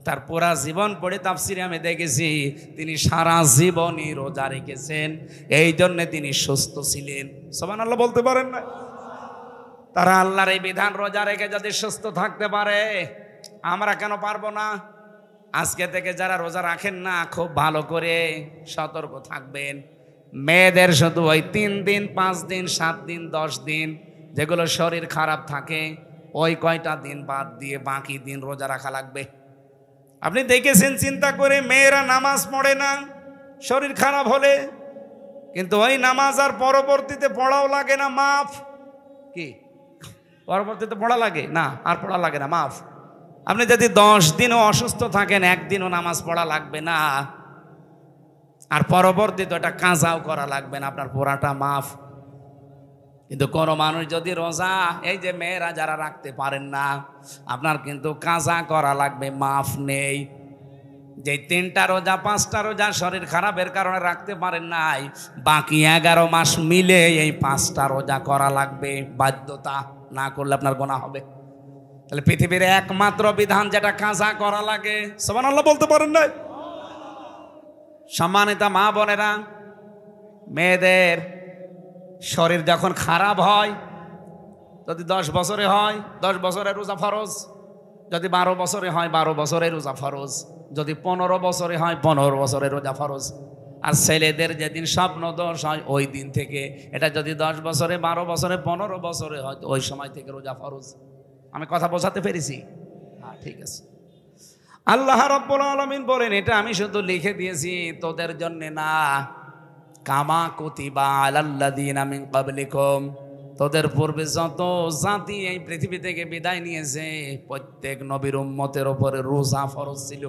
তার পুরা জীবন পড়ে তাফসিরে আমি দেখেছি তিনি সারা জীবনই রোজা রেখেছেন, এই জন্য তিনি সুস্থ ছিলেন। সুবহানাল্লাহ বলতে পারেন না? তারা আল্লাহর এই বিধান রোজা রেখে যদি সুস্থ থাকতে পারে, আমরা কেন পারবো না? আজকে থেকে যারা রোজা রাখেন না, খুব ভালো করে সতর্ক থাকবেন। মেয়েদের শুধু ওই 3 দিন 5 দিন 7 দিন 10 দিন যেগুলো শরীর খারাপ থাকে, ওই কয়টা দিন বাদ দিয়ে বাকি দিন রোজা রাখা লাগবে। আপনি দেখেছেন চিন্তা করে, মেয়েরা নামাজ পড়ে না শরীর খারাপ হলে, কিন্তু ওই নামাজ আর পরবর্তীতে পড়াও লাগে না, মাফ। কি পরবর্তীতে পড়া লাগে না? আর পড়া লাগে না, মাফ। আপনি যদি 10 দিনও অসুস্থ থাকেন, 1 দিনও নামাজ পড়া লাগবে না, আর পরবর্তীতে ওটা কাজাও করা লাগবে না, আপনার পড়াটা মাফ। কিন্তু কোনো মানুষ যদি রোজা, এই যে মেয়েরা যারা রাখতে পারেন না, আপনার কিন্তু কাজা করা লাগবে, মাফ নেই। যে 3টা রোজা 5টা রোজা শরীর খারাপের কারণে রাখতে পারেন নাই, বাকি 11 মাস মিলে এই 5টা রোজা করা লাগবে, বাধ্যতা। না করলে আপনার গুনাহ হবে। তাহলে পৃথিবীর একমাত্র বিধান যেটা কাজা করা লাগে, সুবহানাল্লাহ বলতে পারেন না? সম্মানিতা মা বোনেরা, মেয়েদের শরীর যখন খারাপ হয়, যদি 10 বছরে হয় 10 বছরের রোজা ফরজ, যদি 12 বছরে হয় 12 বছরের রোজা ফরজ, যদি 15 বছরে হয় 15 বছরের রোজা ফরজ। আর ছেলেদের যেদিন স্বপ্ন দোষ হয় ওই দিন থেকে, এটা যদি 10 বছরে 12 বছরে 15 বছরে হয়, ওই সময় থেকে রোজা ফরজ। আমি কথা বোঝাতে পেরেছি? হ্যাঁ, ঠিক আছে। আল্লাহ রাব্বুল আলামিন বলেন, এটা আমি শুধু লিখে দিয়েছি তোদের জন্য না, কামা কুতিবা আলাল্লাযিনা মিন ক্বাবলিকুম, তোদের পূর্বে যত জাতি এই পৃথিবী থেকে বিদায় নিয়েছে, প্রত্যেক নবীর উম্মতের উপরে রোজা ফরজ ছিল।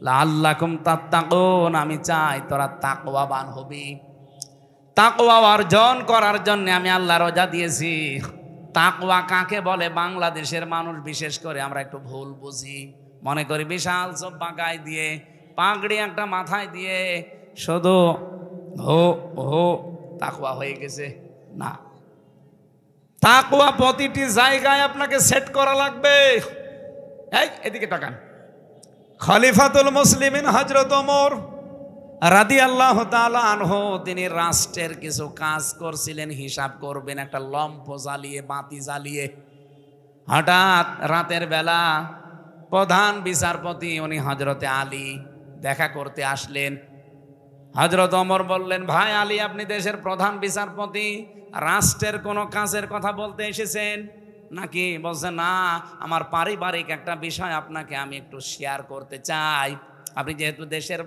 লাআল্লাকুম তাত্তাকুন, আমি চাই তোরা তাকওয়াবান হবি। তাকওয়া অর্জন করার জন্য আমি আল্লাহ রোজা দিয়েছি। তাকওয়া কাকে বলে? বাংলাদেশের মানুষ বিশেষ করে আমরা একটু ভুল বুঝি, মনে করি বিশাল জব্বা গায়ে দিয়ে, পাগড়ি একটা মাথায় দিয়ে শুধু হো হো তাকওয়া হয়ে গেছে। না, তাকওয়া প্রতিটি জায়গায় আপনাকে সেট করা লাগবে। এই এদিকে তাকান, খলিফাতুল মুসলিমিন হযরত ওমর রাদিয়াল্লাহু তাআলা আনহু, তিনি রাষ্ট্রের কিছু কাজ করছিলেন, হিসাব করবেন একটা লম্ফ জ্বালিয়ে, বাতি জ্বালিয়ে। হঠাৎ রাতের বেলা প্রধান বিচারপতি উনি হযরতে আলী দেখা করতে আসলেন। হযরত ওমর বললেন, ভাই আলী, আপনি দেশের প্রধান বিচারপতি, রাষ্ট্রের কোনো কাজের কথা বলতে এসেছেন নাকি? বলছে না, আমার পারিবারিক একটা বিষয় আপনাকে আমি একটু শেয়ার করতে চাই। আপনি যেহেতু দেশের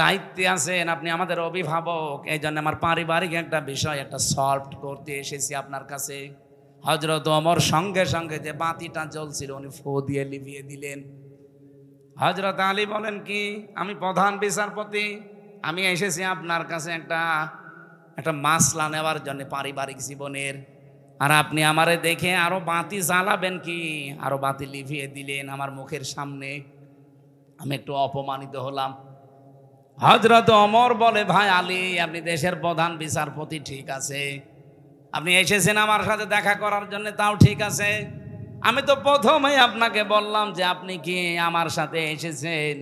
দায়িত্বে আছেন, আপনি আমাদের অভিভাবক, এই জন্য আমার পারিবারিক একটা বিষয় একটা সলভ করতে এসেছি আপনার কাছে। হযরত ওমর সঙ্গে সঙ্গে যে বাতিটা জ্বলছিল উনি ফু দিয়ে লিভিয়ে দিলেন। হযরত আলী বলেন, কি? আমি প্রধান বিচারপতি, আমি এসেছি আপনার কাছে একটা মাসলা নেওয়ার জন্য পারিবারিক জীবনের, আর আপনি আমারে দেখে আরো বাতি জ্বালাবেন কি? আরো বাতি লিভিয়ে দিলেন আমার মুখের সামনে। আমি একটু অপমানিত হলাম। হযরত ওমর বলে, ভাই আলী, আপনি দেশের প্রধান বিচারপতি, ঠিক আছে, আপনি এসেছেন আমার সাথে দেখা করার জন্য, তাও ঠিক আছে। আমি তো প্রথমেই আপনাকে বললাম যে আপনি কি আমার সাথে এসেছেন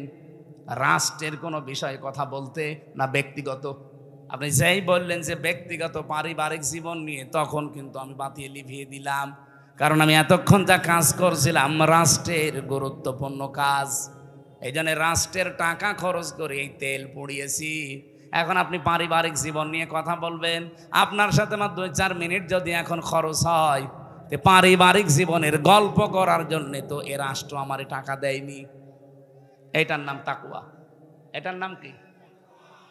রাষ্ট্রের কোনো বিষয়ে কথা বলতে, না ব্যক্তিগত? আপনি যেই বললেন যে ব্যক্তিগত পারিবারিক জীবন নিয়ে, তখন কিন্তু আমি বাতিয়ে লিভিয়ে দিলাম, কারণ আমি এতক্ষণ যা কাজ করছিলাম রাষ্ট্রের গুরুত্বপূর্ণ কাজ, এই জন্য রাষ্ট্রের টাকা খরচ করে এই তেল পুড়িয়েছি। এখন আপনি পারিবারিক জীবন নিয়ে কথা বলবেন, আপনার সাথে আমার 2-4 মিনিট যদি এখন খরচ হয়, তো পারিবারিক জীবনের গল্প করার জন্য তো এ রাষ্ট্র আমারে টাকা দেয়নি। এটার নাম তাকওয়া। এটার নাম কি?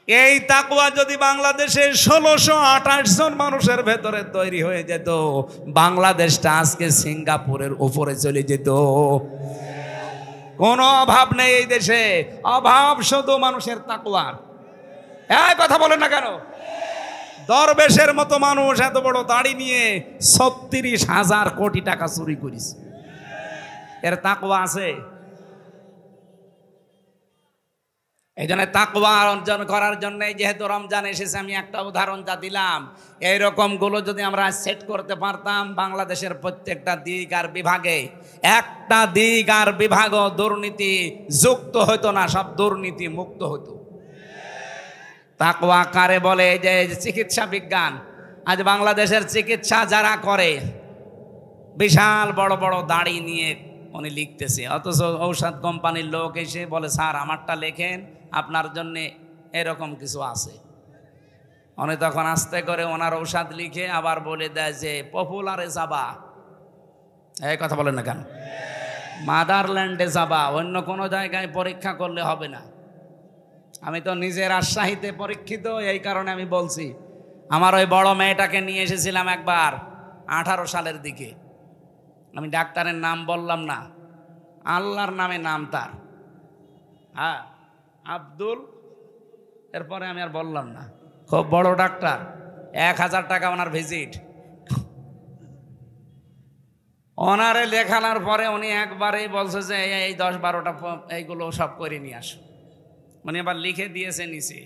এই তাকওয়া যদি বাংলাদেশে 1628 জন মানুষের ভেতরে তৈরি হয়ে যেত, বাংলাদেশটা আজকে সিঙ্গাপুরের উপরে চলে যেত। কোনো অভাব নেই এই দেশে, অভাব শুধু মানুষের তাকওয়ার। এই কথা বলেন না কেন? দরবেশের মতো মানুষ এত বড় দাড়ি নিয়ে 36,000 কোটি টাকা চুরি করিস, এর তাকওয়া আছে? এই জন্য তাকওয়া অর্জন করার জন্য যেহেতু রমজান এসেছে, আমি একটা উদাহরণ যা দিলাম, এইরকম গুলো যদি আমরা সেট করতে পারতাম, বাংলাদেশের প্রত্যেকটা দিক আর বিভাগে একটা দিক আর বিভাগও দুর্নীতি যুক্ত হতো না, সব দুর্নীতি মুক্ত হতো। তাকওয়া কারে বলে? যে চিকিৎসা বিজ্ঞান, আজ বাংলাদেশের চিকিৎসা যারা করে, বিশাল বড় বড় দাড়ি নিয়ে উনি লিখতেছে, অথচ ঔষধ কোম্পানির লোক এসে বলে, স্যার আমারটা লেখেন, আপনার জন্যে এরকম কিছু আছে। উনি তখন আস্তে করে ওনার ঔষধ লিখে আবার বলে দেয় যে পপুলারে যাবা। এই কথা বলেন না কেন? মাদারল্যান্ডে যাবা, অন্য কোনো জায়গায় পরীক্ষা করলে হবে না। আমি তো নিজের রাজশাহীতে পরীক্ষিত, এই কারণে আমি বলছি। আমার ওই বড় মেয়েটাকে নিয়ে এসেছিলাম একবার 18 সালের দিকে, আমি ডাক্তারের নাম বললাম না, আল্লাহর নামে নাম তার, হ্যাঁ আব্দুল, এরপরে আমি আর বললাম না, খুব বড় ডাক্তার, 1000 টাকা ওনার ভিজিট। ওনারে লেখানোর পরে উনি একবারেই বলছে যে এই 10-12টা এইগুলো সব করে নিয়ে আসো। উনি আবার লিখে দিয়েছে নিচে।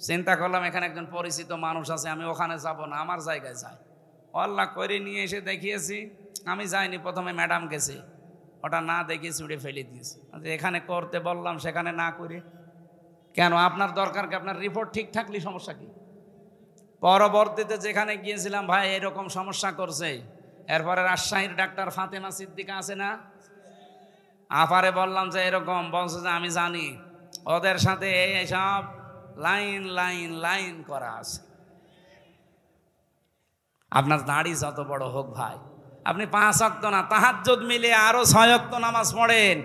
চিন্তা করলাম এখানে একজন পরিচিত মানুষ আছে, আমি ওখানে যাব না, আমার জায়গায় যাই। আল্লাহ করে নিয়ে এসে দেখিয়েছি। আমি যাইনি, প্রথমে ম্যাডাম গেছে, ওটা না দেখে ছুঁড়ে ফেলে দিয়েছে। এখানে করতে বললাম, সেখানে না করে কেন? আপনার দরকার কি? আপনার রিপোর্ট ঠিক থাকলে সমস্যা কি? পরবর্তীতে যেখানে গিয়েছিলাম, ভাই এরকম সমস্যা করছে, এরপরে রাজশাহীর ডাক্তার ফাতেমা সিদ্দিকা আছে না, আপারে বললাম যে এরকম, বলছে যে আমি জানি, ওদের সাথে এইসব লাইন লাইন লাইন করা আছে। আপনার দাড়ি যত বড় হোক ভাই, আপনি 5 ওয়াক্ত না, তাহাজ্জুদ মিলে আরো 6 ওয়াক্ত নামাজ পড়েন,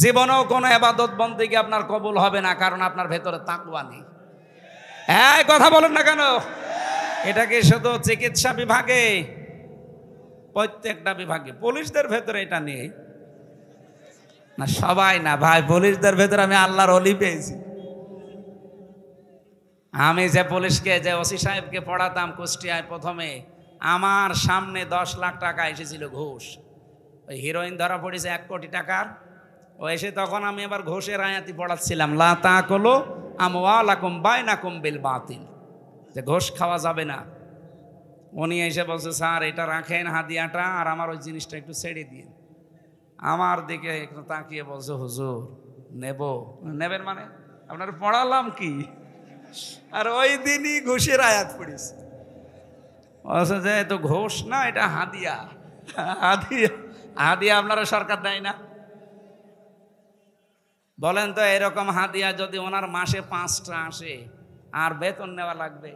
জীবনেও কোনো ইবাদত বন্দেগী আপনার কবুল হবে না, কারণ আপনার ভেতরে তাকওয়া নেই। এই কথা বলেন না কেন? এটা কি শুধু চিকিৎসা বিভাগে? প্রত্যেকটা বিভাগে। পুলিশদের ভেতরে এটা নেই না, সবাই না ভাই, পুলিশদের ভেতরে আমি আল্লাহর ওলি পেয়েছি। আমি যে পুলিশকে, যে ওসি সাহেবকে পড়াতাম কুষ্টিয়ায়, প্রথমে আমার সামনে 10 লাখ টাকা এসেছিল ঘুষ। ওই হিরোইন ধরা পড়েছে 1 কোটি টাকার, ও এসে তখন আমি আবার ঘুষের আয়াতি পড়াচ্ছিলাম, লা তাকুলু আমওয়ালাকুম বাইনাকুম বিল বাতিল, যে ঘুষ খাওয়া যাবে না। উনি এসে বলছে, স্যার এটা রাখেন হাদিয়াটা, আর আমার ওই জিনিসটা একটু ছেড়ে দিন। আমার দিকে একটু তাকিয়ে বলছে, হুজুর নেবেন মানে আপনার পড়ালাম কি? আর ওই দিনই ঘুষের আয়াত পড়েছে। বলছে যে তো ঘুষ না, এটা হাদিয়া। হাদিয়া আপনারা সরকার দেয় না? বলেন তো এরকম হাদিয়া যদি ওনার মাসে 5টা আসে আর বেতন নেওয়া লাগবে?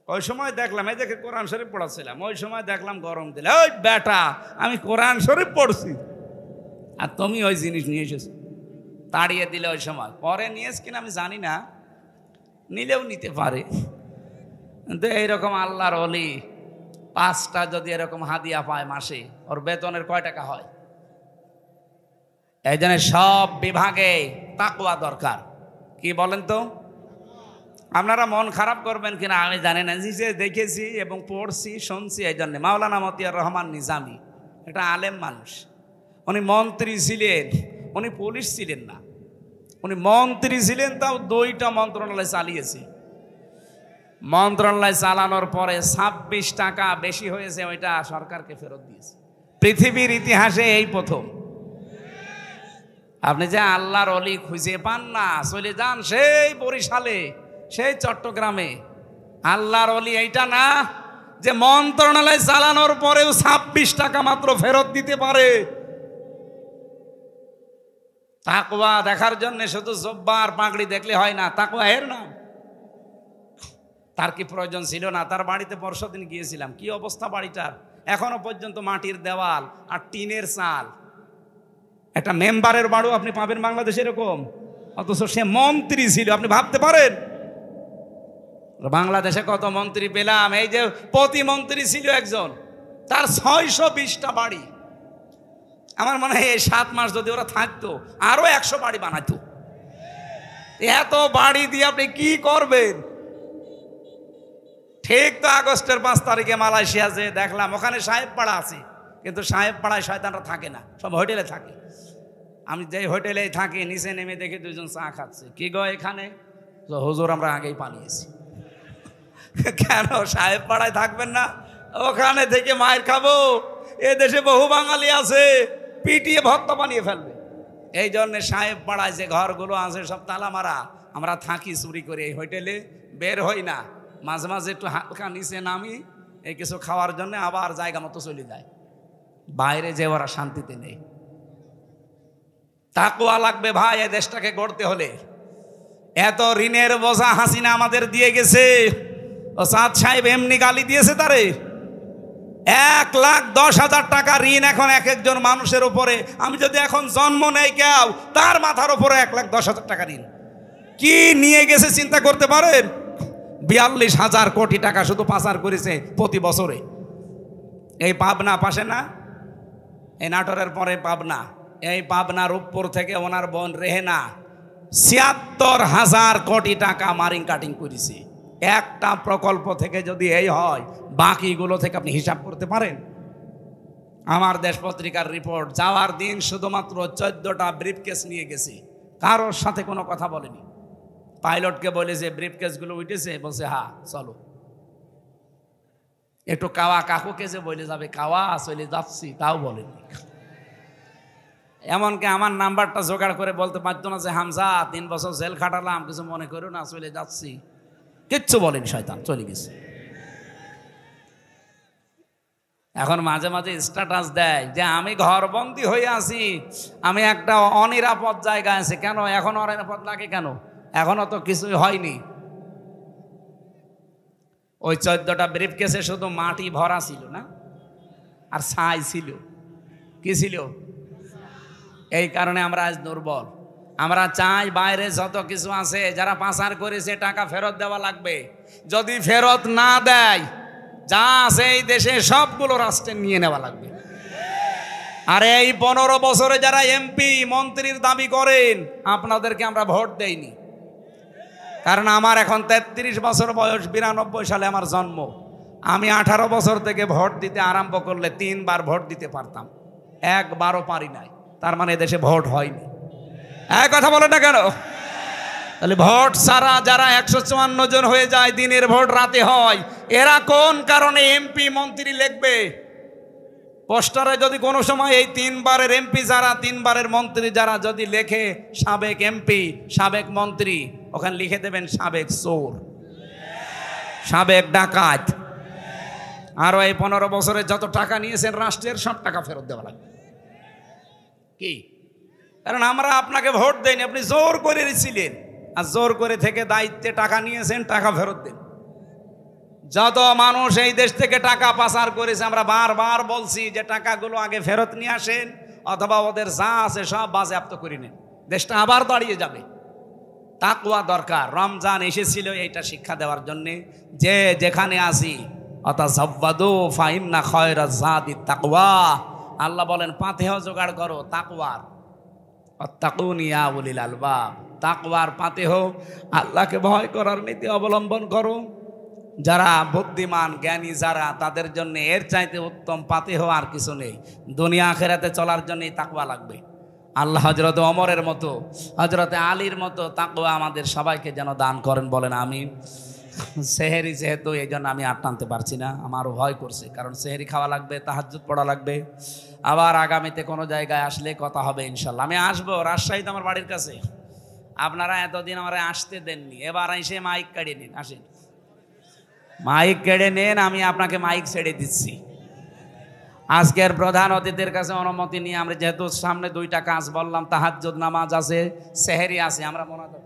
ওই সময় দেখলাম, এই দেখে কোরআন শরীফ পড়াচ্ছিলাম, ওই সময় দেখলাম গরম দিলে, ওই বেটা আমি কোরআন শরীফ পড়ছি আর তুমি ওই জিনিস নিয়ে এসেছো, তাড়িয়ে দিলে ওই সময়। পরে নিয়েছ কিনা আমি জানি না, নিলেও নিতে পারে। কিন্তু এইরকম আল্লাহর ওলি 5টা যদি এরকম হাদিয়া পায় মাসে, ওর বেতনের কয় টাকা হয়? এই জন্য সব বিভাগে তাকওয়া দরকার। কি বলেন তো? আপনারা মন খারাপ করবেন কিনা আমি জানি না, যে দেখেছি এবং পড়ছি শুনছি। এই জন্যে মাওলানা মতিয়ার রহমান নিজামী একটা আলেম মানুষ, উনি মন্ত্রী ছিলেন, উনি পুলিশ ছিলেন না, উনি মন্ত্রী ছিলেন, তাও 2টা মন্ত্রণালয় চালিয়েছে। মন্ত্রণালয় চালানোর পরে 26 টাকা বেশি হয়েছে, ওইটা সরকারকে ফেরত দিয়েছে। পৃথিবীর ইতিহাসে এই প্রথম। আপনি যে আল্লাহর ওলি খুঁজে পান না, চলে যান সেই বরিশালে, সেই চট্টগ্রামে। আল্লাহর ওলি এইটা না যে মন্ত্রণালয় চালানোর পরেও 26 টাকা মাত্র ফেরত দিতে পারে। তাকওয়া দেখার জন্য শুধু জব্বার পাগড়ি দেখলে হয় না, তাকওয়া এর নাম। তার কি প্রয়োজন ছিল না? তার বাড়িতে পরশুদিন গিয়েছিলাম, কি অবস্থা বাড়িটার, এখনো পর্যন্ত মাটির দেওয়াল আর টিনের চাল। একটা মেম্বারের বাড়ি আপনি পাবেন বাংলাদেশে এরকম, অথচ সে মন্ত্রী ছিল। আপনি ভাবতে পারেন বাংলাদেশে কত মন্ত্রী পেলাম, এই যে প্রতিমন্ত্রী ছিল একজন, তার 620টা বাড়ি। আমার মনে হয় এই 7 মাস যদি ওরা থাকতো আরো 100 বাড়ি বানাতো। এত বাড়ি দিয়ে আপনি কি করবেন? ঠিক তো আগস্টের 5 তারিখে মালয়েশিয়া যে দেখলাম, ওখানে সাহেব পাড়া আছে, কিন্তু সাহেব পাড়ায় শয়তানরা থাকে না, সব হোটেলে থাকে। আমি যেই হোটেলে থাকি, নিচে নেমে দেখি 2জন চা খাচ্ছে। কি গো এখানে? হুজুর আমরা আগেই পালিয়েছি। কেন সাহেব পাড়ায় থাকবেন না? ওখানে থেকে মায়ের খাবো। এ দেশে বহু বাঙালি আছে, পিটিয়ে ভক্ত বানিয়ে ফেলবে। এই জন্যে সাহেব পাড়ায় যে ঘরগুলো আছে সব তালা মারা। আমরা থাকি চুরি করে এই হোটেলে, বের হই না। মাঝে মাঝে একটু হালকা নিচে নামি এই কিছু খাওয়ার জন্য, আবার জায়গা মতো চলে যায়। বাইরে যে ওরা শান্তিতে নেই। তাকওয়া লাগবে ভাই এই দেশটাকে গড়তে হলে। এত ঋণের বোঝা হাসিনা আমাদের দিয়ে গেছে। ও সাদ সাহেব এমনি গালি দিয়েছে তারে। 1,10,000 টাকা ঋণ এখন এক একজন মানুষের উপরে। আমি যদি এখন জন্ম নেই কেউ, তার মাথার উপরে 1,10,000 টাকা ঋণ। কি নিয়ে গেছে চিন্তা করতে পারেন? 42,000 কোটি টাকা শুধু পাচার করেছে প্রতি বছরে। এই পাবনা পাশে না, এই নাটোরের পরে পাবনা, এই পাবনার উপর থেকে ওনার বোন রেহেনা 76,000 কোটি টাকা মারিং কাটিং করেছে। একটা প্রকল্প থেকে যদি এই হয়, বাকিগুলো থেকে আপনি হিসাব করতে পারেন? আমার দেশ পত্রিকার রিপোর্ট, যাওয়ার দিন শুধুমাত্র 14টা ব্রিফকেস নিয়ে গেছে, কারোর সাথে কোনো কথা বলেনি। পাইলটকে বলেছে ব্রিফকেসগুলো উঠেছে, বলছে হ্যাঁ চলো। একটু কাওয়া কাকুকে যে বলে যাবে, কাওয়া চলে যাচ্ছি, তাও বলেনি। এমনকি আমার নাম্বারটা জোগাড় করে বলতে পারতো না যে হামজা 3 বছর জেল খাটালাম, কিছু মনে করো না, চলে যাচ্ছি। কিচ্ছু বলেনি, শয়তান চলে গেছে। এখন মাঝে মাঝে স্ট্যাটাস দেয় যে আমি ঘরবন্দি হয়ে আছি, আমি একটা অনিরাপদ জায়গায় আছি। কেন এখন অনিরাপদ লাগে কেন? এখনো তো কিছুই হয়নি। ওই 14টা ব্রিফকেসে শুধু মাটি ভরা ছিল না, আর ছাই ছিল। কি ছিল? এই কারণে আমরা আজ দুর্বল। আমরা চাই বাইরে যত কিছু আছে, যারা পাচার করেছে টাকা ফেরত দেওয়া লাগবে। যদি ফেরত না দেয়, যা আছে এই দেশে সবগুলো রাষ্ট্রের নিয়ে নেওয়া লাগবে। আর এই 15 বছরে যারা এমপি মন্ত্রীর দাবি করেন, আপনাদেরকে আমরা ভোট দেইনি। কারণ আমার এখন 33 বছর বয়স, 92 সালে আমার জন্ম। আমি 18 বছর থেকে ভোট দিতে আরম্ভ করলে 3 বার ভোট দিতে পারতাম, একবারও পারি নাই। তার মানে দেশে ভোট হয়নি। এক কথা বলেন না কেন? তাহলে ভোট ছাড়া যারা 154 জন হয়ে যায়, দিনের ভোট রাতে হয়, এরা কোন কারণে এমপি মন্ত্রী লিখবে? পোস্টারে যদি কোনো সময় এই 3 বারের এমপি যারা, 3 বারের মন্ত্রী যারা যদি লেখে সাবেক এমপি, সাবেক মন্ত্রী, ওখানে লিখে দেবেন সাবেক চোর, সাবেক ডাকাত। আরো এই 15 বছরে যত টাকা নিয়েছেন রাষ্ট্রের, সব টাকা ফেরত দেওয়া লাগবে। কি কারণ আমরা আপনাকে ভোট দেইনি, আপনি জোর করে ছিলেন, আর জোর করে থেকে দায়িত্বে টাকা নিয়েছেন, টাকা ফেরত দেন। যত মানুষ এই দেশ থেকে টাকা পাচার করেছে আমরা বারবার বলছি যে টাকাগুলো আগে ফেরত নিয়ে আসেন, অথবা ওদের যা আছে সব বাজেয়াপ্ত করে নেন, দেশটা আবার দাঁড়িয়ে যাবে। তাকওয়া দরকার। রমজান এসেছিল এইটা শিক্ষা দেওয়ার জন্যে যে যেখানে আসি অতাযাব্বাদু ফাইন্না খায়রাজ যাদিত তাকওয়া। আল্লাহ বলেন পাথেহ জোগাড় করো তাকওয়ার, আত্তাকুন ইয়া উলিল আলবাব। তাকওয়ার পাথেহ, আল্লাহকে ভয় করার নীতি অবলম্বন করো। যারা বুদ্ধিমান জ্ঞানী যারা, তাদের জন্য এর চাইতে উত্তম পাথেহ আর কিছু নেই। দুনিয়া আখিরাতে চলার জন্যই তাকওয়া লাগবে। আল্লাহ হযরত ওমরের মতো, হযরতে আলীর মতো তাকওয়া আমাদের সবাইকে যেন দান করেন, বলেন আমিন। সেহেরি যেহেতু, এই জন্য আমি আর টানতে পারছি না, আমারও ভয় করছে, কারণ সেহেরি খাওয়া লাগবে, তাহাজ্জুদ পড়া লাগবে। আবার আগামীতে কোনো জায়গায় আসলে কথা হবে ইনশাল্লাহ। আমি আসবো, রাজশাহীতে আমার বাড়ির কাছে। আপনারা এতদিন আমার আসতে দেননি, এবার এসে মাইক কেড়ে নিন। আসেন, মাইক কেড়ে নেন, আমি আপনাকে মাইক ছেড়ে দিচ্ছি। আজকের প্রধান অতিথির কাছে অনুমতি নিয়ে আমরা, যেহেতু সামনে দুইটা কাজ বললাম, তাহাজ্জুদ নামাজ আছে, সেহেরি আছে, আমরা মোনাজাত